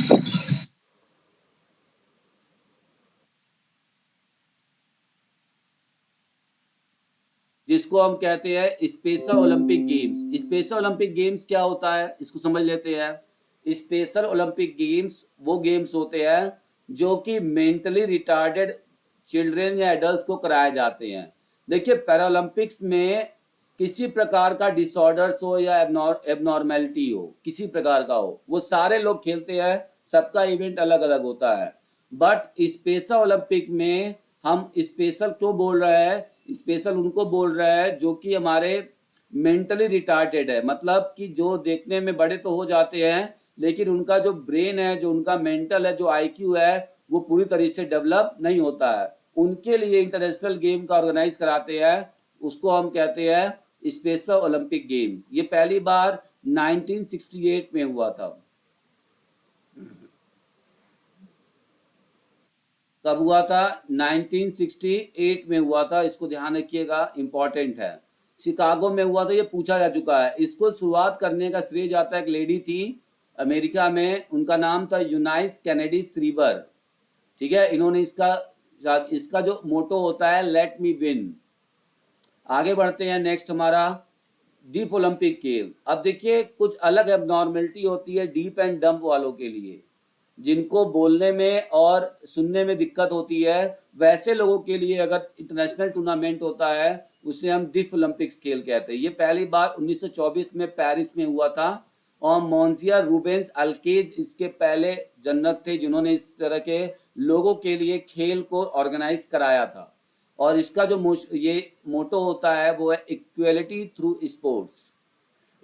जिसको हम कहते हैं special Olympic games. Special Olympic games क्या होता है, इसको समझ लेते हैं। स्पेशल ओलंपिक गेम्स वो गेम्स होते हैं जो कि मेंटली रिटार्डेड चिल्ड्रन या एडल्ट्स को कराए जाते हैं। देखिए, पैरालंपिक्स में किसी प्रकार का डिसऑर्डर्स हो या एबनॉर्मेलिटी हो, किसी प्रकार का हो, वो सारे लोग खेलते हैं, सबका इवेंट अलग अलग होता है। बट स्पेशल ओलंपिक में हम स्पेशल क्यों बोल रहे हैं? स्पेशल उनको बोल रहा है जो कि हमारे मेंटली रिटार्टेड है, मतलब कि जो देखने में बड़े तो हो जाते हैं लेकिन उनका जो ब्रेन है, जो उनका मेंटल है, जो आईक्यू है, वो पूरी तरीके से डेवलप नहीं होता है। उनके लिए इंटरनेशनल गेम का ऑर्गेनाइज कराते हैं, उसको हम कहते हैं स्पेशल ओलंपिक गेम्स। ये पहली बार 1968 में हुआ था। कब हुआ था? 1968 में हुआ था। इसको ध्यान रखिएगा, इंपॉर्टेंट है। शिकागो में हुआ था, ये पूछा जा चुका है। इसको शुरुआत करने का श्रेय जाता है, एक लेडी थी अमेरिका में, उनका नाम था यूनाइस कैनेडी श्रीवर। ठीक है, इन्होंने इसका जो मोटो होता है लेट मी विन। आगे बढ़ते हैं, नेक्स्ट हमारा डीप ओलंपिक खेल। अब देखिए, कुछ अलग एबनॉर्मेलिटी होती है डीप एंड डम्प वालों के लिए, जिनको बोलने में और सुनने में दिक्कत होती है। वैसे लोगों के लिए अगर इंटरनेशनल टूर्नामेंट होता है उसे हम डीप ओलंपिक्स खेल कहते हैं। ये पहली बार 1924 में पेरिस में हुआ था और मोन्सिया रूबेंस अल्केज इसके पहले जनक थे जिन्होंने इस तरह के लोगों के लिए खेल को ऑर्गेनाइज कराया था। और इसका जो ये मोटो होता है वो है इक्वलिटी थ्रू स्पोर्ट्स।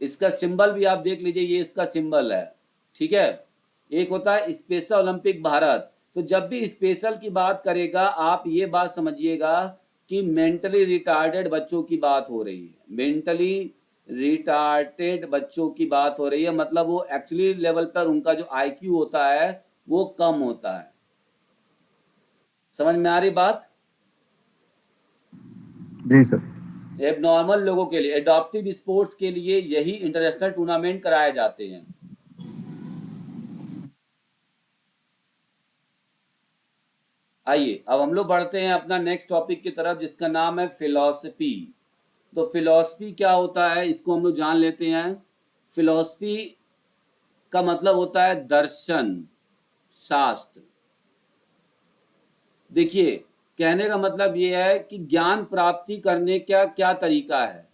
इसका सिंबल भी आप देख लीजिए, ये इसका सिंबल है। ठीक है, एक होता है स्पेशल ओलंपिक भारत। तो जब भी स्पेशल की बात करेगा आप ये बात समझिएगा कि मेंटली रिटार्डेड बच्चों की बात हो रही है। मेंटली रिटार्डेड बच्चों की बात हो रही है, मतलब वो एक्चुअली लेवल पर उनका जो आईक्यू होता है वो कम होता है। समझ में आ रही बात? जी सर। एबनॉर्मल लोगों के लिए, एडॉप्टिव स्पोर्ट्स के लिए यही इंटरनेशनल टूर्नामेंट कराए जाते हैं। आइए अब हम लोग बढ़ते हैं अपना नेक्स्ट टॉपिक की तरफ, जिसका नाम है फिलॉसफी। तो फिलॉसफी क्या होता है इसको हम लोग जान लेते हैं। फिलॉसफी का मतलब होता है दर्शन, शास्त्र। देखिए, कहने का मतलब ये है कि ज्ञान प्राप्ति करने का क्या तरीका है।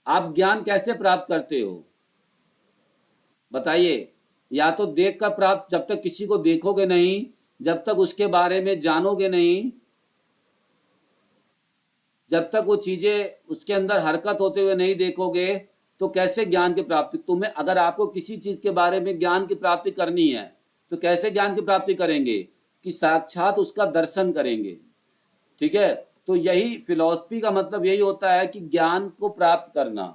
आप ज्ञान कैसे प्राप्त करते हो बताइए? या तो देख कर प्राप्त, जब तक किसी को देखोगे नहीं, जब तक उसके बारे में जानोगे नहीं, जब तक वो चीजें उसके अंदर हरकत होते हुए नहीं देखोगे, तो कैसे ज्ञान की प्राप्ति? तुम्हें अगर आपको किसी चीज के बारे में ज्ञान की प्राप्ति करनी है तो कैसे ज्ञान की प्राप्ति करेंगे? कि साक्षात उसका दर्शन करेंगे। ठीक है, तो यही फिलॉसफी का मतलब यही होता है कि ज्ञान को प्राप्त करना।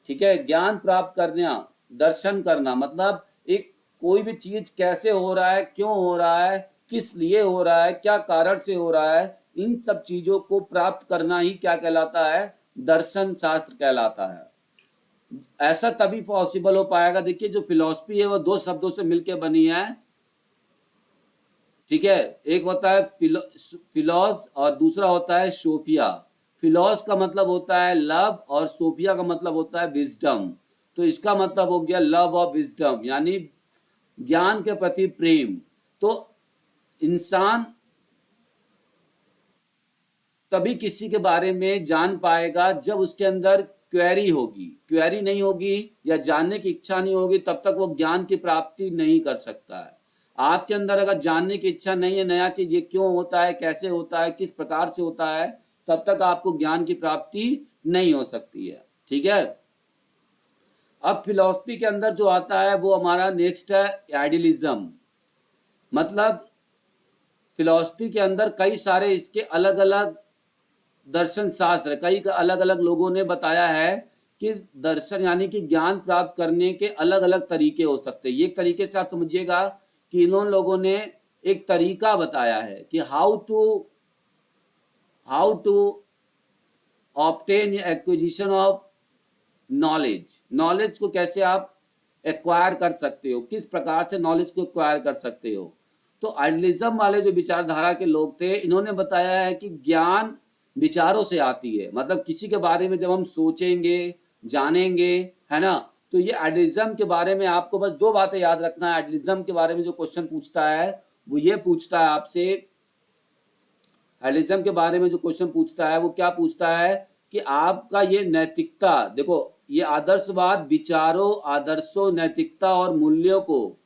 ठीक है, ज्ञान प्राप्त करना, दर्शन करना, मतलब एक कोई भी चीज कैसे हो रहा है, क्यों हो रहा है, किस लिए हो रहा है, क्या कारण से हो रहा है, इन सब चीजों को प्राप्त करना ही क्या कहलाता है? दर्शन शास्त्र कहलाता है। ऐसा तभी पॉसिबल हो पाएगा। देखिए, जो फिलॉसफी है वो दो शब्दों से मिलकर बनी है। ठीक है, एक होता है फिलॉस और दूसरा होता है सोफिया। फिलॉस का मतलब होता है लव और सोफिया का मतलब होता है विजडम। तो इसका मतलब हो गया लव और विजडम, यानी ज्ञान के प्रति प्रेम। तो इंसान तभी किसी के बारे में जान पाएगा जब उसके अंदर क्वेरी होगी। क्वेरी नहीं होगी या जानने की इच्छा नहीं होगी, तब तक वो ज्ञान की प्राप्ति नहीं कर सकता है। आपके अंदर अगर जानने की इच्छा नहीं है, नया चीज ये क्यों होता है, कैसे होता है, किस प्रकार से होता है, तब तक आपको ज्ञान की प्राप्ति नहीं हो सकती है। ठीक है, अब फिलॉसफी के अंदर जो आता है वो हमारा नेक्स्ट है आइडियलिज्म। मतलब फिलॉसफी के अंदर कई सारे इसके अलग अलग दर्शन शास्त्र, कई अलग अलग लोगों ने बताया है कि दर्शन यानी कि ज्ञान प्राप्त करने के अलग अलग तरीके हो सकते हैं। ये एक तरीके से आप समझिएगा कि इन लोगों ने एक तरीका बताया है कि how to obtain acquisition of knowledge. Knowledge को कैसे आप एक्वायर कर सकते हो, किस प्रकार से नॉलेज को एक्वायर कर सकते हो। तो आइडियलिज्म वाले जो विचारधारा के लोग थे, इन्होंने बताया है कि ज्ञान विचारों से आती है। मतलब किसी के बारे में जब हम सोचेंगे, जानेंगे, है ना, तो ये आइडियलिज्म के बारे में आपको बस दो बातें याद रखना है। आइडियलिज्म के बारे में जो क्वेश्चन पूछता है वो ये पूछता है आपसे, आइडियलिज्म के बारे में जो क्वेश्चन पूछता है वो क्या पूछता है कि आपका ये नैतिकता, देखो ये आदर्शवाद विचारों, आदर्शों, नैतिकता और मूल्यों को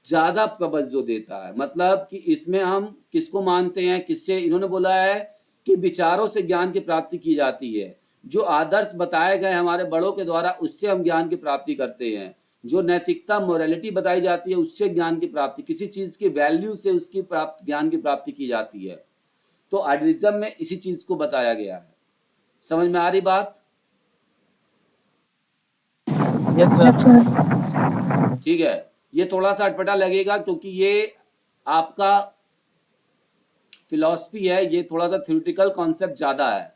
ज्यादा तवज्जो देता है। मतलब कि इसमें हम किसको मानते हैं, किससे, इन्होंने बोला है कि विचारों से ज्ञान की प्राप्ति की जाती है। जो आदर्श बताए गए हमारे बड़ों के द्वारा, उससे हम ज्ञान की प्राप्ति करते हैं। जो नैतिकता, मोरालिटी बताई जाती है, उससे ज्ञान की प्राप्ति, किसी चीज की वैल्यू से उसकी ज्ञान की प्राप्ति की जाती है। तो आइडियलिज्म में इसी चीज को बताया गया है। समझ में आ रही बात? Yes sir. ठीक है, ये थोड़ा सा अटपटा लगेगा क्योंकि ये आपका फिलॉसफी है, ये थोड़ा सा थ्योरेटिकल कॉन्सेप्ट ज्यादा है।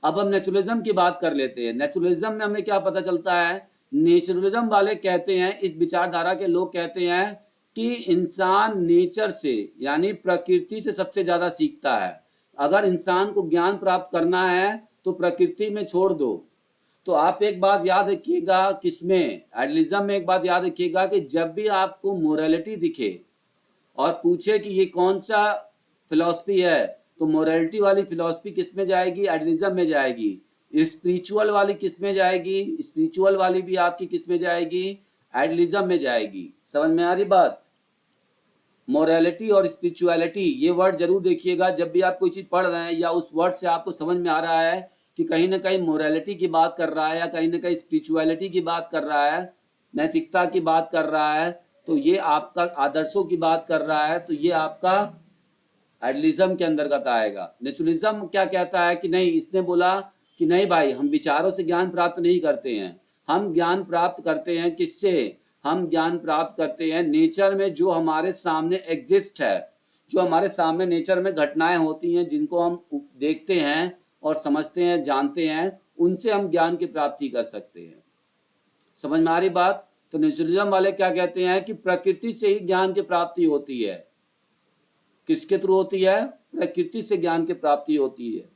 अब हम नेचुरलिज्म की बात कर लेते हैं। नेचुरलिज्म में हमें क्या पता चलता है? नेचुरलिज्म वाले कहते हैं, इस विचारधारा के लोग कहते हैं कि इंसान नेचर से यानी प्रकृति से सबसे ज्यादा सीखता है। अगर इंसान को ज्ञान प्राप्त करना है तो प्रकृति में छोड़ दो। तो आप एक बात याद रखिएगा, किसमें, आइडियलिज्म में एक बात याद रखिएगा कि जब भी आपको मोरालिटी दिखे और पूछे कि ये कौन सा फिलॉसफी है, तो मोरालिटी वाली फिलॉसफी किस में जाएगी? आइडियलिज्म में जाएगी। स्पिरिचुअल वाली किस में जाएगी? स्पिरिचुअल वाली भी आपकी किस में जाएगी? आइडियलिज्म में जाएगी। समझ में आ रही बात? मोरालिटी और स्पिरिचुअलिटी, ये वर्ड जरूर देखिएगा जब भी आप कोई चीज पढ़ रहे हैं या उस वर्ड से आपको समझ में आ रहा है कि कहीं ना कहीं मोरालिटी की बात कर रहा है या कहीं ना कहीं स्पिरिचुअलिटी की बात कर रहा है, नैतिकता की बात कर रहा है, तो ये आपका आदर्शों की बात कर रहा है, तो ये आपका आइडियलिज्म के अंतर्गत आएगा। नेचुरलिज्म क्या कहता है कि नहीं, इसने बोला कि नहीं भाई, हम विचारों से ज्ञान प्राप्त नहीं करते हैं, हम ज्ञान प्राप्त करते हैं किससे? हम ज्ञान प्राप्त करते हैं नेचर में जो हमारे सामने एग्जिस्ट है, जो हमारे सामने नेचर में घटनाएं होती हैं, जिनको हम देखते हैं और समझते हैं, जानते हैं, उनसे हम ज्ञान की प्राप्ति कर सकते हैं। समझ में आ रही बात? तो नेचुरलिज्म वाले क्या कहते हैं कि प्रकृति से ही ज्ञान की प्राप्ति होती है। किसके थ्रू होती है? प्रकृति से ज्ञान की प्राप्ति होती है।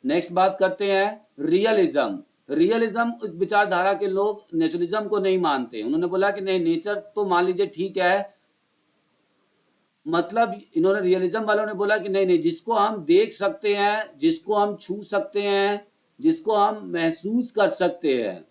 नेक्स्ट बात करते हैं रियलिज्म। रियलिज्म, उस विचारधारा के लोग नेचुरलिज्म को नहीं मानते। उन्होंने बोला कि नहीं, नेचर तो मान लीजिए ठीक है, मतलब इन्होंने, रियलिज्म वालों ने बोला कि नहीं नहीं, जिसको हम देख सकते हैं, जिसको हम छू सकते हैं, जिसको हम महसूस कर सकते हैं,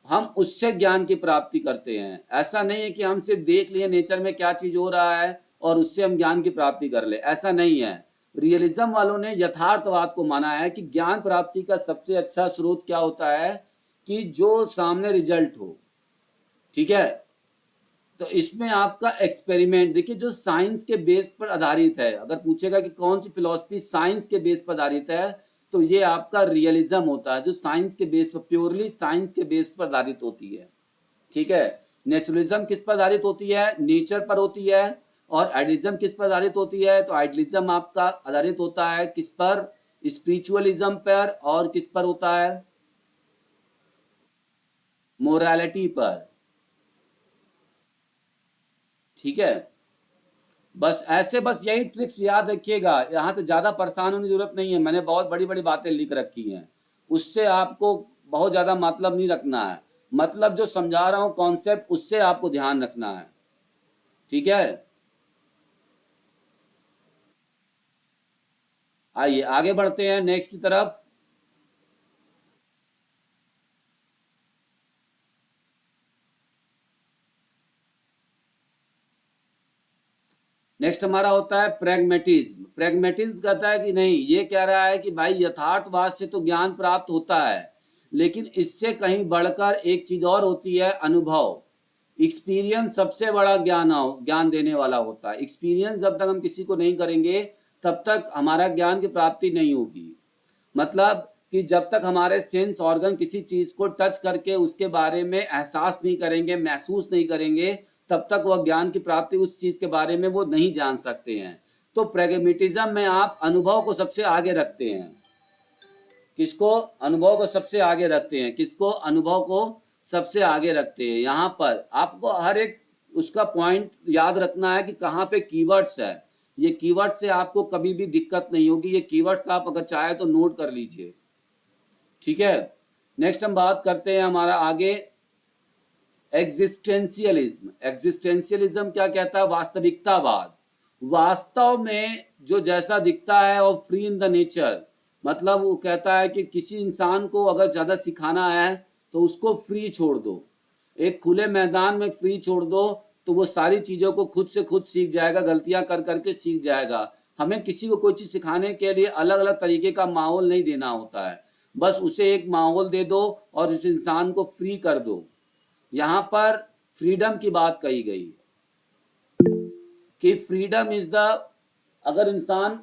हम उससे ज्ञान की प्राप्ति करते हैं। ऐसा नहीं है कि हम सिर्फ देख लिए नेचर में क्या चीज हो रहा है और उससे हम ज्ञान की प्राप्ति कर ले, ऐसा नहीं है। रियलिज्म वालों ने यथार्थवाद को माना है कि ज्ञान प्राप्ति का सबसे अच्छा स्रोत क्या होता है कि जो सामने रिजल्ट हो। ठीक है, तो इसमें आपका एक्सपेरिमेंट, देखिए जो साइंस के बेस पर आधारित है, अगर पूछेगा कि कौन सी फिलॉसफी साइंस के बेस पर आधारित है, तो ये आपका रियलिज्म होता है, जो साइंस के बेस पर, प्योरली साइंस के बेस पर आधारित होती है। ठीक है, नेचुरलिज्म किस पर आधारित होती है? नेचर पर होती है। और आइडियलिज्म किस पर आधारित होती है? तो आइडियलिज्म आपका आधारित होता है किस पर? स्पिरिचुअलिज्म पर। और किस पर होता है? मोरालिटी पर। ठीक है, बस ऐसे, बस यही ट्रिक्स याद रखिएगा, यहां से ज्यादा परेशान होने की जरूरत नहीं है। मैंने बहुत बड़ी बड़ी बातें लिख रखी हैं, उससे आपको बहुत ज्यादा मतलब नहीं रखना है। मतलब जो समझा रहा हूं कॉन्सेप्ट, उससे आपको ध्यान रखना है। ठीक है, आइए आगे बढ़ते हैं नेक्स्ट की तरफ। नेक्स्ट हमारा होता है प्रैग्मेटिज्म। प्रैग्मेटिज्म कहता है कि नहीं, ये कह रहा है कि भाई यथार्थवाद से तो ज्ञान प्राप्त होता है, लेकिन इससे कहीं बढ़कर एक चीज और होती है, अनुभव। एक्सपीरियंस सबसे बड़ा ज्ञान देने वाला होता है। एक्सपीरियंस जब तक हम किसी को नहीं करेंगे, तब तक हमारा ज्ञान की प्राप्ति नहीं होगी। मतलब कि जब तक हमारे सेंस ऑर्गन किसी चीज को टच करके उसके बारे में एहसास नहीं करेंगे, महसूस नहीं करेंगे, तब तक वह ज्ञान की प्राप्ति, उस चीज के बारे में वो नहीं जान सकते हैं। तो प्रैग्मेटिज्म में आप अनुभव को सबसे आगे रखते हैं। किसको? अनुभव को सबसे आगे रखते हैं। किसको? अनुभव को सबसे आगे रखते हैं। यहाँ पर आपको हर एक उसका पॉइंट याद रखना है कि कहाँ पे कीवर्ड्स है। ये कीवर्ड से आपको कभी भी दिक्कत नहीं होगी। ये कीवर्ड्स आप अगर चाहे तो नोट कर लीजिए। ठीक है, नेक्स्ट हम बात करते हैं हमारा आगे एग्जिस्टेंशियलिज्म। एग्जिस्टेंशियलिज्म क्या कहता है? वास्तविकतावाद। वास्तव में जो जैसा दिखता है और फ्री इन द नेचर, मतलब वो कहता है कि किसी इंसान को अगर ज्यादा सिखाना है तो उसको फ्री छोड़ दो, एक खुले मैदान में फ्री छोड़ दो, तो वो सारी चीजों को खुद से खुद सीख जाएगा, गलतियां कर करके सीख जाएगा। हमें किसी को कोई चीज सिखाने के लिए अलग अलग तरीके का माहौल नहीं देना होता है, बस उसे एक माहौल दे दो और उस इंसान को फ्री कर दो। यहाँ पर फ्रीडम की बात कही गई कि फ्रीडम इज द, अगर इंसान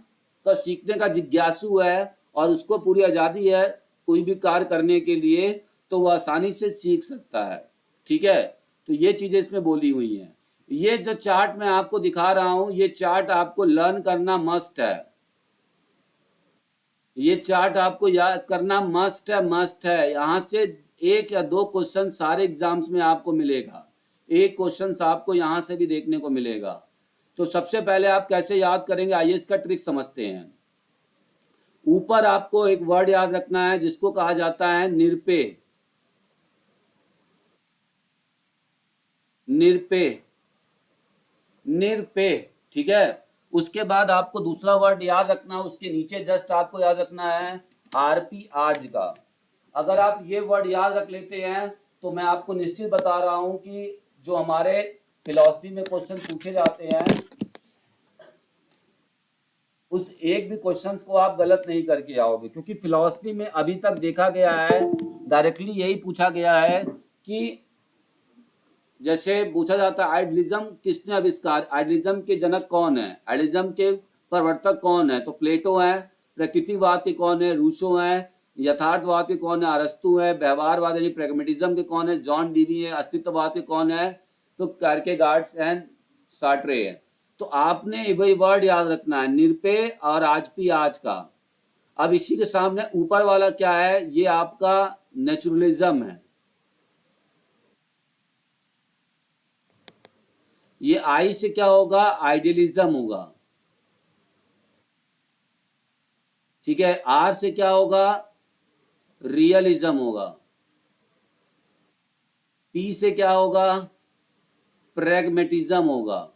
का सीखने का जिज्ञासु है और उसको पूरी आजादी है कोई भी कार्य करने के लिए, तो वह आसानी से सीख सकता है। ठीक है, तो ये चीजें इसमें बोली हुई हैं। ये जो चार्ट मैं आपको दिखा रहा हूं, ये चार्ट आपको लर्न करना मस्ट है। ये चार्ट आपको याद करना मस्ट है, मस्ट है। यहाँ से एक या दो क्वेश्चन सारे एग्जाम्स में आपको मिलेगा, एक क्वेश्चन आपको यहाँ से भी देखने को मिलेगा। तो सबसे पहले आप कैसे याद करेंगे, आइए इसका ट्रिक समझते हैं। ऊपर आपको एक वर्ड याद रखना है जिसको कहा जाता है निरपेय। निरपेय, निरपेय। ठीक है, उसके बाद आपको दूसरा वर्ड याद रखना है, उसके नीचे जस्ट आपको याद रखना है आरपी, आज का। अगर आप ये वर्ड याद रख लेते हैं तो मैं आपको निश्चित बता रहा हूं कि जो हमारे फिलॉसफी में क्वेश्चन पूछे जाते हैं, उस एक भी क्वेश्चंस को आप गलत नहीं करके आओगे। क्योंकि फिलॉसफी में अभी तक देखा गया है, डायरेक्टली यही पूछा गया है कि जैसे पूछा जाता है आइडियलिज्म किसने आविष्कार, आइडियलिज्म के जनक कौन है, आइडियलिज्म के प्रवर्तक कौन है, तो प्लेटो है। प्रकृतिवाद के कौन है? रूसो है। यथार्थवाद के कौन है? अरस्तु है। व्यवहारवाद यानी प्रैग्मेटिज्म के कौन है? जॉन डीवी है। अस्तित्ववाद के कौन है? तो कीरकेगार्ड एंड साट रहे हैं। तो आपने वही वर्ड याद रखना है, निरपे और आज भी आज का। अब इसी के सामने ऊपर वाला क्या है, ये आपका नेचुरलिज्म है। ये आई से क्या होगा, आइडियलिज्म होगा। ठीक है, आर से क्या होगा, रियलिज्म होगा। पी से क्या होगा, प्रैग्मेटिज्म होगा।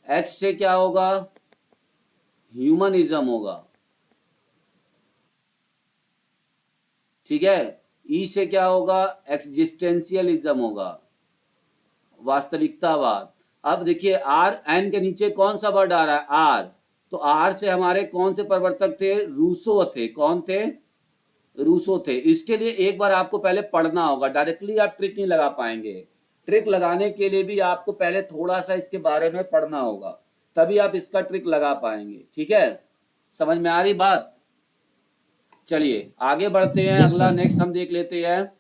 एच से क्या होगा, ह्यूमनिज्म होगा। ठीक है, ई से क्या होगा, एक्सिस्टेंशियलिज्म होगा, वास्तविकतावाद। अब देखिए आर, एन के नीचे कौन सा वर्ड आ रहा है, आर। तो आर से हमारे कौन से प्रवर्तक थे, रूसो थे। कौन थे, रूसो थे। इसके लिए एक बार आपको पहले पढ़ना होगा, डायरेक्टली आप ट्रिक नहीं लगा पाएंगे। ट्रिक लगाने के लिए भी आपको पहले थोड़ा सा इसके बारे में पढ़ना होगा, तभी आप इसका ट्रिक लगा पाएंगे। ठीक है, समझ में आ रही बात। चलिए आगे बढ़ते हैं। Yes, अगला sir. नेक्स्ट हम देख लेते हैं।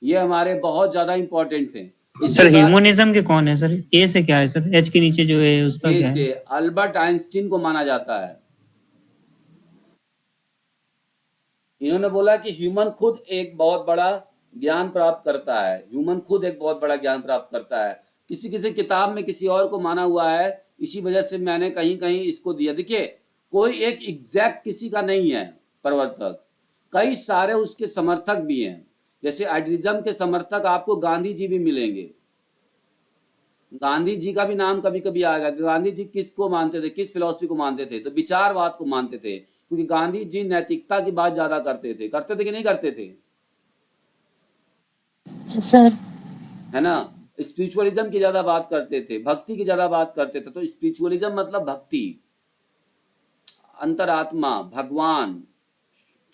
ये हमारे बहुत ज्यादा इंपॉर्टेंट थे। सर ह्यूमनिज्म के कौन है सर, ए से क्या है सर, एच के नीचे जो है उसका क्या से है? अल्बर्ट आइंस्टीन को माना जाता है। इन्होंने बोला कि ह्यूमन खुद एक बहुत बड़ा ज्ञान प्राप्त करता है। ह्यूमन खुद एक बहुत बड़ा ज्ञान प्राप्त करता है। किसी किसी किताब में किसी और को माना हुआ है, इसी वजह से मैंने कहीं कहीं इसको दिया। देखिए कोई एक एग्जैक्ट किसी का नहीं है प्रवर्तक, कई सारे उसके समर्थक भी हैं। जैसे आइडियलिज्म के समर्थक आपको गांधी जी भी मिलेंगे। गांधी जी का भी नाम कभी कभी आएगा। गांधी जी किसको मानते थे, किस फिलॉसफी को मानते थे, तो विचारवाद को मानते थे। क्योंकि गांधी जी नैतिकता की बात ज्यादा करते थे कि नहीं करते थे, सर। है ना। स्पिरिचुअलिज्म की ज्यादा बात करते थे, भक्ति की ज्यादा बात करते थे। तो स्पिरिचुअलिज्म मतलब भक्ति, अंतरात्मा, भगवान।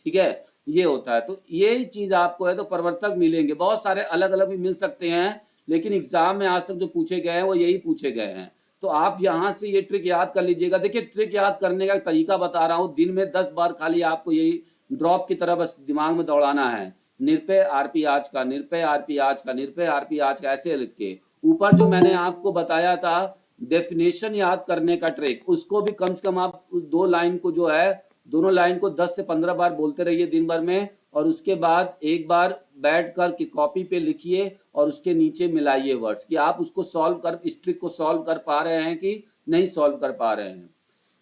ठीक है, ये होता है। तो ये चीज आपको है, तो प्रवर्तक मिलेंगे बहुत सारे, अलग अलग भी मिल सकते हैं, लेकिन एग्जाम में आज तक जो पूछे गए हैं वो यही पूछे गए हैं। तो आप यहाँ से ये ट्रिक याद कर लीजिएगा। देखिए ट्रिक याद करने का तरीका बता रहा हूँ, दिन में 10 बार खाली आपको यही ड्रॉप की तरह बस दिमाग में दौड़ाना है। निरपय आरपी आज का, निरपय आरपी आज का, निरपय आरपी आज का, ऐसे लिख के। ऊपर जो मैंने आपको बताया था डेफिनेशन याद करने का ट्रिक, उसको भी कम से कम आप दो लाइन को जो है, दोनों लाइन को 10 से 15 बार बोलते रहिए दिन भर में। और उसके बाद एक बार बैठ कर के कॉपी पे लिखिए और उसके नीचे मिलाइए वर्ड्स, कि आप उसको सॉल्व कर, इस ट्रिक को सॉल्व कर पा रहे हैं कि नहीं सॉल्व कर पा रहे हैं।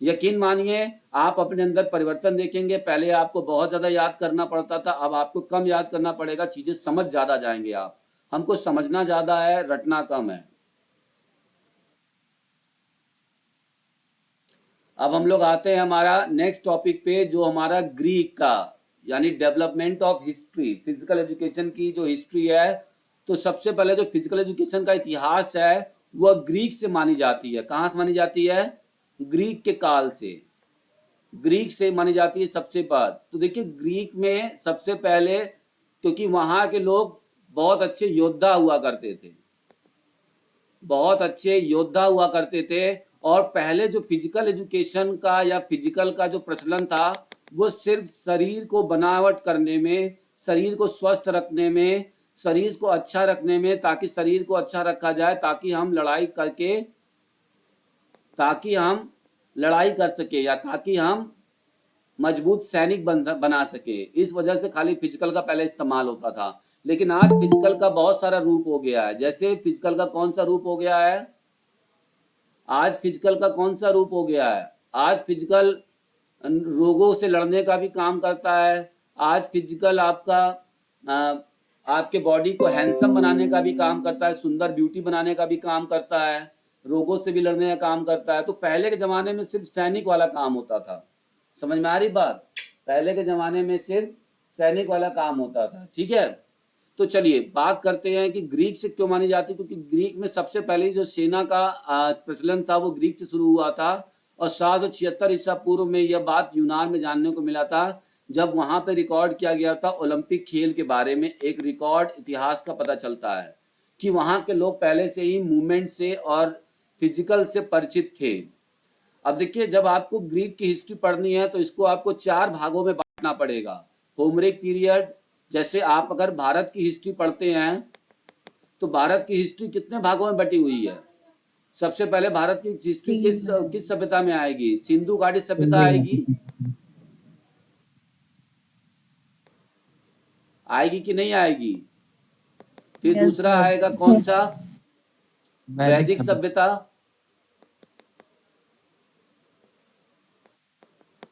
यकीन मानिए आप अपने अंदर परिवर्तन देखेंगे। पहले आपको बहुत ज्यादा याद करना पड़ता था, अब आपको कम याद करना पड़ेगा, चीजें समझ ज्यादा जाएंगे आप। हमको समझना ज्यादा है, रटना कम है। अब हम लोग आते हैं हमारा नेक्स्ट टॉपिक पे, जो हमारा ग्रीक का यानी development of history, physical education की जो हिस्ट्री है। तो सबसे पहले जो फिजिकल एजुकेशन का इतिहास है वह ग्रीक से मानी जाती है। कहाँ से मानी जाती है, ग्रीक के काल से, ग्रीक से मानी जाती है सबसे बात। तो देखिए ग्रीक में सबसे पहले, क्योंकि वहां के लोग बहुत अच्छे योद्धा हुआ करते थे, बहुत अच्छे योद्धा हुआ करते थे। और पहले जो फिजिकल एजुकेशन का या फिजिकल का जो प्रचलन था वो सिर्फ शरीर को बनावट करने में, शरीर को स्वस्थ रखने में, शरीर को अच्छा रखने में, ताकि शरीर को अच्छा रखा जाए, ताकि हम लड़ाई करके, ताकि हम लड़ाई कर सके, या ताकि हम मजबूत सैनिक बना सके। इस वजह से खाली फिजिकल का पहले इस्तेमाल होता था। लेकिन आज फिजिकल का बहुत सारा रूप हो गया है। जैसे फिजिकल का कौन सा रूप हो गया है, आज फिजिकल का कौन सा रूप हो गया है, आज फिजिकल रोगों से लड़ने का भी काम करता है। आज फिजिकल आपका आपके बॉडी को हैंडसम बनाने का भी काम करता है, सुंदर ब्यूटी बनाने का भी काम करता है, रोगों से भी लड़ने का काम करता है। तो पहले के जमाने में सिर्फ सैनिक वाला काम होता था। समझ में आ रही बात, पहले के जमाने में सिर्फ सैनिक वाला काम होता था। ठीक है, तो चलिए बात करते हैं कि ग्रीक से क्यों मानी जाती है। क्योंकि ग्रीक में सबसे पहले जो सेना का प्रचलन था वो ग्रीक से शुरू हुआ था। और 776 ईसा पूर्व में यह बात यूनान में जानने को मिला था, जब वहां पे रिकॉर्ड किया गया था ओलंपिक खेल के बारे में। एक रिकॉर्ड इतिहास का पता चलता है कि वहां के लोग पहले से ही मूवमेंट से और फिजिकल से परिचित थे। अब देखिए जब आपको ग्रीक की हिस्ट्री पढ़नी है तो इसको आपको 4 भागों में बांटना पड़ेगा। होमरिक पीरियड, जैसे आप अगर भारत की हिस्ट्री पढ़ते हैं तो भारत की हिस्ट्री कितने भागों में बटी हुई है? सबसे पहले भारत की हिस्ट्री किस सभ्यता में आएगी? सिंधु घाटी सभ्यता आएगी, आएगी कि नहीं आएगी? फिर Yes, दूसरा sir. आएगा कौन सा? वैदिक सभ्यता।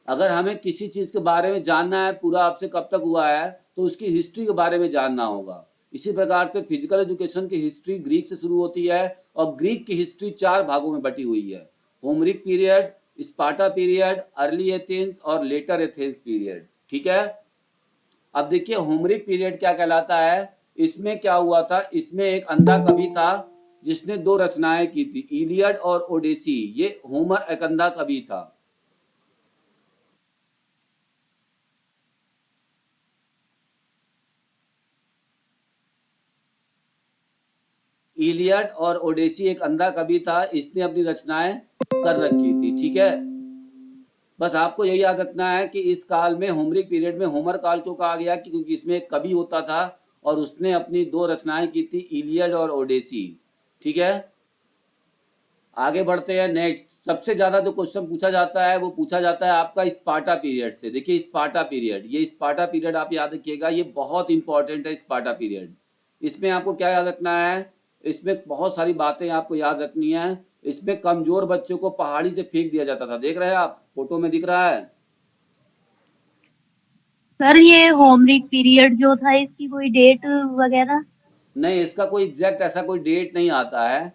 अगर हमें किसी चीज के बारे में जानना है पूरा आपसे कब तक हुआ है तो उसकी हिस्ट्री के बारे में जानना होगा। इसी प्रकार से फिजिकल एजुकेशन की हिस्ट्री ग्रीक से शुरू होती है और ग्रीक की हिस्ट्री 4 भागों में बटी हुई है। Homeric period, Sparta period, early Athens और लेटर एथेंस पीरियड। ठीक है, अब देखिए होमरिक पीरियड क्या कहलाता है। इसमें क्या हुआ था, इसमें एक अंधा कवि था जिसने 2 रचनाएं की थी, इलियड और ओडेसी। ये होमर एक अंधा कवि था। इलियड और ओडेसी एक अंधा कवि था, इसने अपनी रचनाएं कर रखी थी। ठीक है, बस आपको यही याद रखना है कि इस काल में होमरिक पीरियड में होमर काल क्यों कहा गया, क्योंकि इसमें एक कवि होता था और उसने अपनी 2 रचनाएं की थी, इलियड और ओडेसी। ठीक है, आगे बढ़ते हैं। नेक्स्ट सबसे ज्यादा जो क्वेश्चन पूछा जाता है वो पूछा जाता है आपका स्पार्टा पीरियड से। देखिए स्पार्टा पीरियड, ये स्पार्टा पीरियड आप याद रखिएगा, ये बहुत इंपॉर्टेंट है स्पार्टा पीरियड। इसमें आपको क्या याद रखना है, इसमें बहुत सारी बातें आपको याद रखनी है। इसमें कमजोर बच्चों को पहाड़ी से फेंक दिया जाता था, देख रहे हैं आप, फोटो में दिख रहा है। सर ये होमरिक पीरियड जो था इसकी कोई डेट वगैरह? नहीं, इसका कोई एग्जैक्ट ऐसा कोई डेट नहीं आता है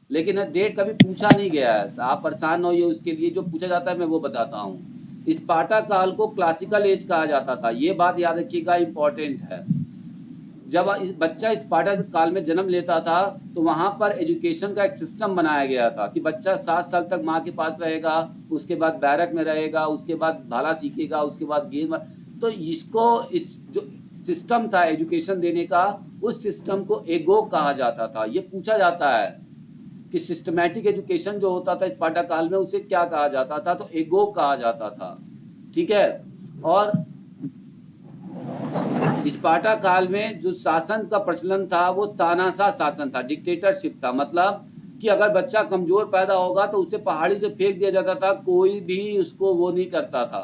लेकिन डेट कभी पूछा नहीं गया है। आप परेशान हो, ये उसके लिए जो पूछा जाता है मैं वो बताता हूँ। स्पार्टा काल को क्लासिकल एज कहा जाता था, ये बात याद रखिएगा, इंपॉर्टेंट है। जब बच्चा स्पार्टा काल में जन्म लेता था तो वहां पर एजुकेशन का एक सिस्टम बनाया गया था कि बच्चा 7 साल तक माँ के पास रहेगा, उसके बाद बैरक में रहेगा, उसके बाद भाला सीखेगा, उसके बाद गेम। तो इसको इस जो सिस्टम था एजुकेशन देने का, उस सिस्टम को एगोग कहा जाता था। ये पूछा जाता है कि सिस्टमैटिक एजुकेशन जो होता था स्पार्टा काल में उसे क्या कहा जाता था, तो एगोग कहा जाता था। ठीक है, और स्पार्टा काल में जो शासन का प्रचलन था वो तानाशाह शासन था, डिक्टेटरशिप था। मतलब कि अगर बच्चा कमजोर पैदा होगा तो उसे पहाड़ी से फेंक दिया जाता था, कोई भी उसको वो नहीं करता था,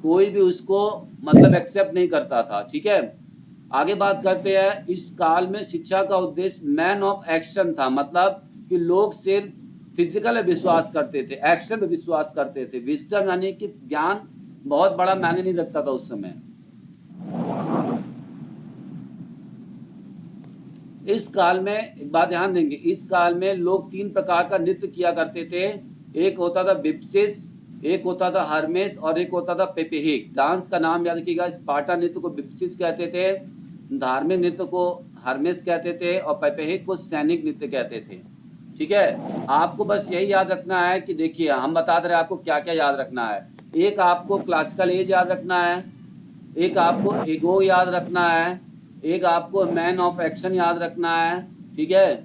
कोई भी उसको मतलब एक्सेप्ट नहीं करता था। ठीक है, आगे बात करते हैं। इस काल में शिक्षा का उद्देश्य मैन ऑफ एक्शन था, मतलब कि लोग सिर्फ फिजिकल में विश्वास करते थे, एक्शन में विश्वास करते थे। विजडम यानी कि ज्ञान बहुत बड़ा मायने नहीं रखता था उस समय। इस काल में एक बात ध्यान देंगे, इस काल में लोग 3 प्रकार का नृत्य किया करते थे। एक होता था बिप्सिस, एक होता था हर्मेस और एक होता था पेपेहिक। डांस का नाम याद रखिएगा, स्पार्टा नृत्य को बिप्सिस कहते थे, धार्मिक नृत्य को हर्मेस कहते थे और पेपेहिक को सैनिक नृत्य कहते थे। ठीक है, आपको बस यही याद रखना है कि देखिए हम बता दे रहे हैं आपको क्या क्या याद रखना है। एक आपको क्लासिकल एज याद रखना है, एक आपको एगो याद रखना है, एक आपको मैन ऑफ एक्शन याद रखना है। ठीक है,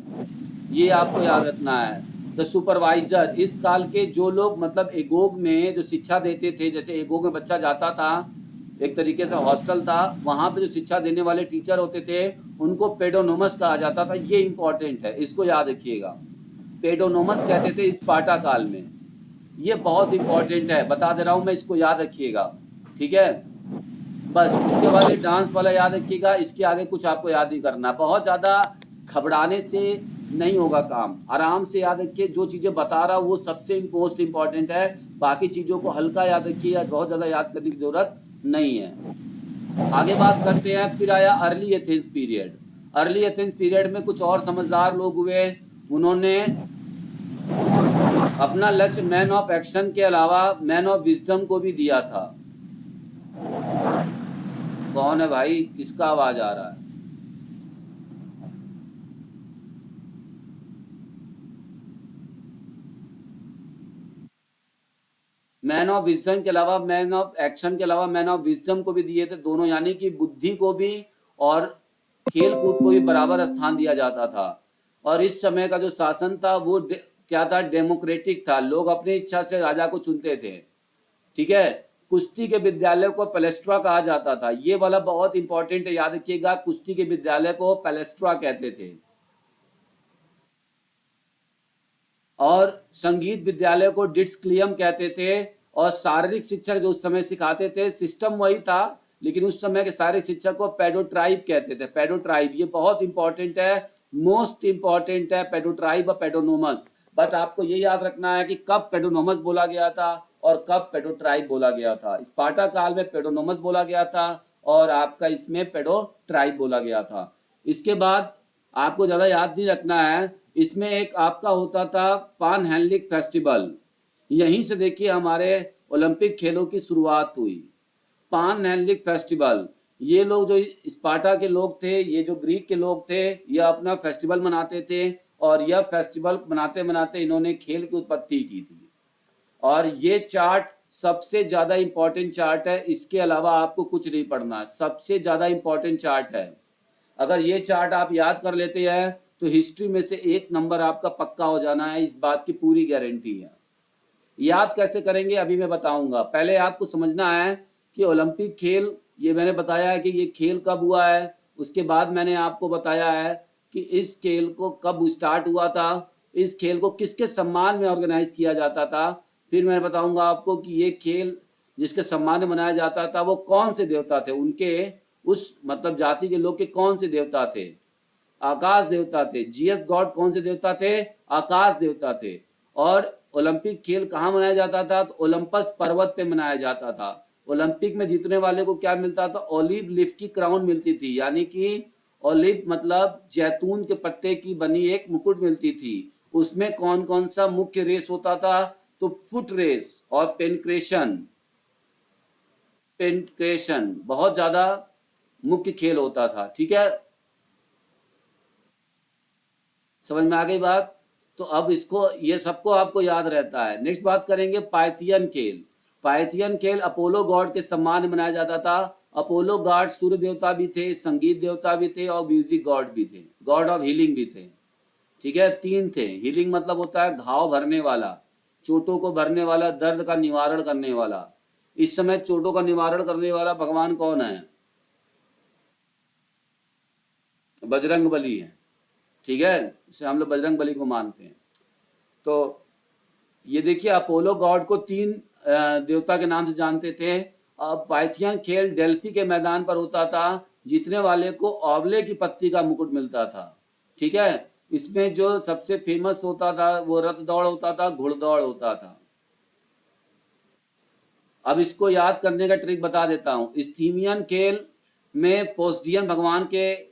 ये आपको याद रखना है। द सुपरवाइजर, इस काल के जो लोग मतलब एगोग में जो शिक्षा देते थे, जैसे एगोग में बच्चा जाता था, एक तरीके से हॉस्टल था, वहां पे जो शिक्षा देने वाले टीचर होते थे उनको पेडोनोमस कहा जाता था। ये इंपॉर्टेंट है, इसको याद रखिएगा, पेडोनोमस कहते थे स्पार्टा काल में। ये बहुत इंपॉर्टेंट है, बता दे रहा हूं मैं, इसको याद रखिएगा। ठीक है, बस इसके बाद ये डांस वाला याद रखिएगा, इसके आगे कुछ आपको याद नहीं करना। बहुत ज़्यादा घबराने से नहीं होगा काम, आराम से याद रखिए। जो चीज़ें बता रहा हूँ वो सबसे मोस्ट इम्पॉर्टेंट है, बाकी चीज़ों को हल्का याद रखिए, बहुत ज़्यादा याद करने की ज़रूरत नहीं है। आगे बात करते हैं। फिर आया early Athens period. Early Athens period में कुछ और समझदार लोग हुए, उन्होंने अपना लक्ष्य मैन ऑफ एक्शन के अलावा मैन ऑफ विजडम को भी दिया था। कौन है भाई, किसका आवाज आ रहा है? मैन ऑफ विजडम के अलावा मैन ऑफ एक्शन के अलावा मैन ऑफ विजडम को भी दिए थे दोनों, यानी कि बुद्धि को भी और खेल कूद को भी बराबर स्थान दिया जाता था। और इस समय का जो शासन था वो क्या था, डेमोक्रेटिक था, लोग अपनी इच्छा से राजा को चुनते थे। ठीक है, कुश्ती के विद्यालय को पैलेस्ट्रा कहा जाता था। ये वाला बहुत इंपॉर्टेंट है, याद रखिएगा, कुश्ती के विद्यालय को पैलेस्ट्रा कहते थे। और संगीत विद्यालय को डिस्क्लियम कहते थे। और शारीरिक शिक्षक जो उस समय सिखाते थे, सिस्टम वही था, लेकिन उस समय के शारीरिक शिक्षक को पेडोट्राइब कहते थे। पेडोट्राइब ये बहुत इंपॉर्टेंट है, मोस्ट इंपॉर्टेंट है, पेडोट्राइब और पेडोनोमस। बट आपको ये याद रखना है कि कब पेडोनोमस बोला गया था और कब पेडोट्राइब बोला गया था। स्पार्टा काल में पेडोनोमस बोला गया था और आपका इसमें पेडोट्राइब बोला गया था। इसके बाद आपको ज्यादा याद नहीं रखना है, इसमें एक आपका होता था पानहेलिक फेस्टिवल। यहीं से देखिए हमारे ओलंपिक खेलों की शुरुआत हुई। पानहेलिक फेस्टिवल, ये लोग जो स्पार्टा के लोग थे, ये जो ग्रीक के लोग थे, ये अपना फेस्टिवल मनाते थे और यह फेस्टिवल मनाते मनाते इन्होंने खेल की उत्पत्ति की थी। और ये चार्ट सबसे ज्यादा इंपॉर्टेंट चार्ट है, इसके अलावा आपको कुछ नहीं पढ़ना, सबसे ज्यादा इंपॉर्टेंट चार्ट है। अगर ये चार्ट आप याद कर लेते हैं तो हिस्ट्री में से 1 नंबर आपका पक्का हो जाना है, इस बात की पूरी गारंटी है। याद कैसे करेंगे अभी मैं बताऊंगा। पहले आपको समझना है कि ओलंपिक खेल, ये मैंने बताया है कि ये खेल कब हुआ है। उसके बाद मैंने आपको बताया है कि इस खेल को कब स्टार्ट हुआ था, इस खेल को किसके सम्मान में ऑर्गेनाइज किया जाता था। फिर मैं बताऊंगा आपको कि ये खेल जिसके सम्मान में मनाया जाता था वो कौन से देवता थे, उनके उस मतलब जाति के लोग के कौन से देवता थे। आकाश देवता थे। जीएस गॉड कौन से देवता थे, आकाश देवता थे। और ओलंपिक खेल कहाँ मनाया जाता था, तो ओलंपस पर्वत पे मनाया जाता था। ओलंपिक में जीतने वाले को क्या मिलता था, ओलिव लीफ की क्राउन मिलती थी, यानी कि ओलिव मतलब जैतून के पत्ते की बनी एक मुकुट मिलती थी। उसमें कौन कौन सा मुख्य रेस होता था, तो फुट रेस और पेनक्रेशन बहुत ज्यादा मुख्य खेल होता था। ठीक है, समझ में आ गई बात। तो अब इसको, ये सबको आपको याद रहता है। नेक्स्ट बात करेंगे पाइथियन खेल। पाइथियन खेल अपोलो गॉड के सम्मान में मनाया जाता था। अपोलो गॉड सूर्य देवता भी थे, संगीत देवता भी थे और म्यूजिक गॉड भी थे, गॉड ऑफ हीलिंग भी थे। ठीक है, 3 थे। हीलिंग मतलब होता है घाव भरने वाला, चोटों को भरने वाला, दर्द का निवारण करने वाला। इस समय चोटों का निवारण करने वाला भगवान कौन है, बजरंग बली है। ठीक है, इसे हम लोग बजरंग बली को मानते हैं। तो ये देखिए अपोलो गॉड को 3 देवता के नाम से जानते थे। अब पाइथियन खेल डेल्फी के मैदान पर होता था। जीतने वाले को आंवले की पत्ती का मुकुट मिलता था। ठीक है, इसमें जो सबसे फेमस होता था वो रथ दौड़ होता था, घुड़दौड़ होता था। अब इसको याद करने का ट्रिक बता देता हूँ। स्थीमियन खेल में पोस्डियन भगवान के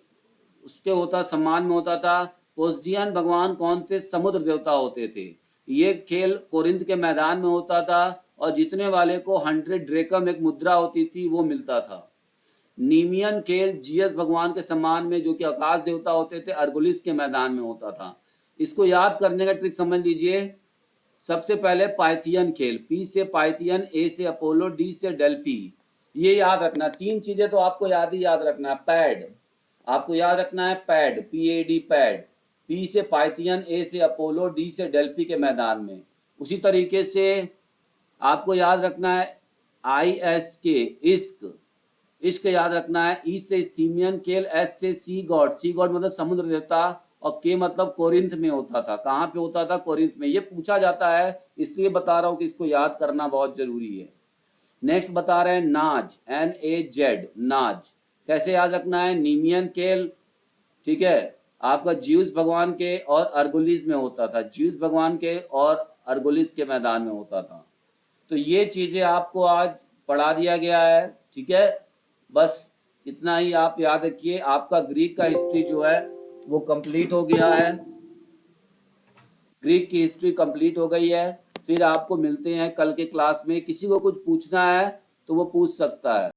उसके होता सम्मान में होता था। पोस्डियन भगवान कौन थे, समुद्र देवता होते थे। ये खेल कोरिंथ के मैदान में होता था और जीतने वाले को 100 ड्रेकम एक मुद्रा होती थी वो मिलता था। नीमियन खेल जीएस भगवान के सम्मान में, जो कि आकाश देवता होते थे, अर्गुलिस के मैदान में होता था। इसको याद करने का ट्रिक समझ लीजिए। सबसे पहले पाइथियन खेल, पी से पाइथियन, ए से अपोलो, डी से डेल्फी। ये याद रखना, 3 चीजें तो आपको याद रखना है। पैड आपको याद रखना है, पैड, PAD पैड। पी से पाइथियन, ए से अपोलो, डी से डेल्फी के मैदान में। उसी तरीके से आपको याद रखना है IS के इश्क याद रखना है। ई से स्थीमियन खेल, S से सी गॉड मतलब समुद्र देवता, और के मतलब कोरिंथ में होता था। कहाँ पे होता था, कोरिंथ में। ये पूछा जाता है, इसलिए बता रहा हूँ कि इसको याद करना बहुत जरूरी है। नेक्स्ट बता रहे हैं नाज, NAZ, नाज कैसे याद रखना है। नीमियन खेल, ठीक है, आपका ज्यूस भगवान के और अर्गुलिस में होता था। ज्यूस भगवान के और अर्गुलिस के मैदान में होता था। तो ये चीजें आपको आज पढ़ा दिया गया है। ठीक है, बस इतना ही आप याद रखिए। आपका ग्रीक का हिस्ट्री जो है वो कंप्लीट हो गया है। ग्रीक की हिस्ट्री कंप्लीट हो गई है। फिर आपको मिलते हैं कल के क्लास में। किसी को कुछ पूछना है तो वो पूछ सकता है।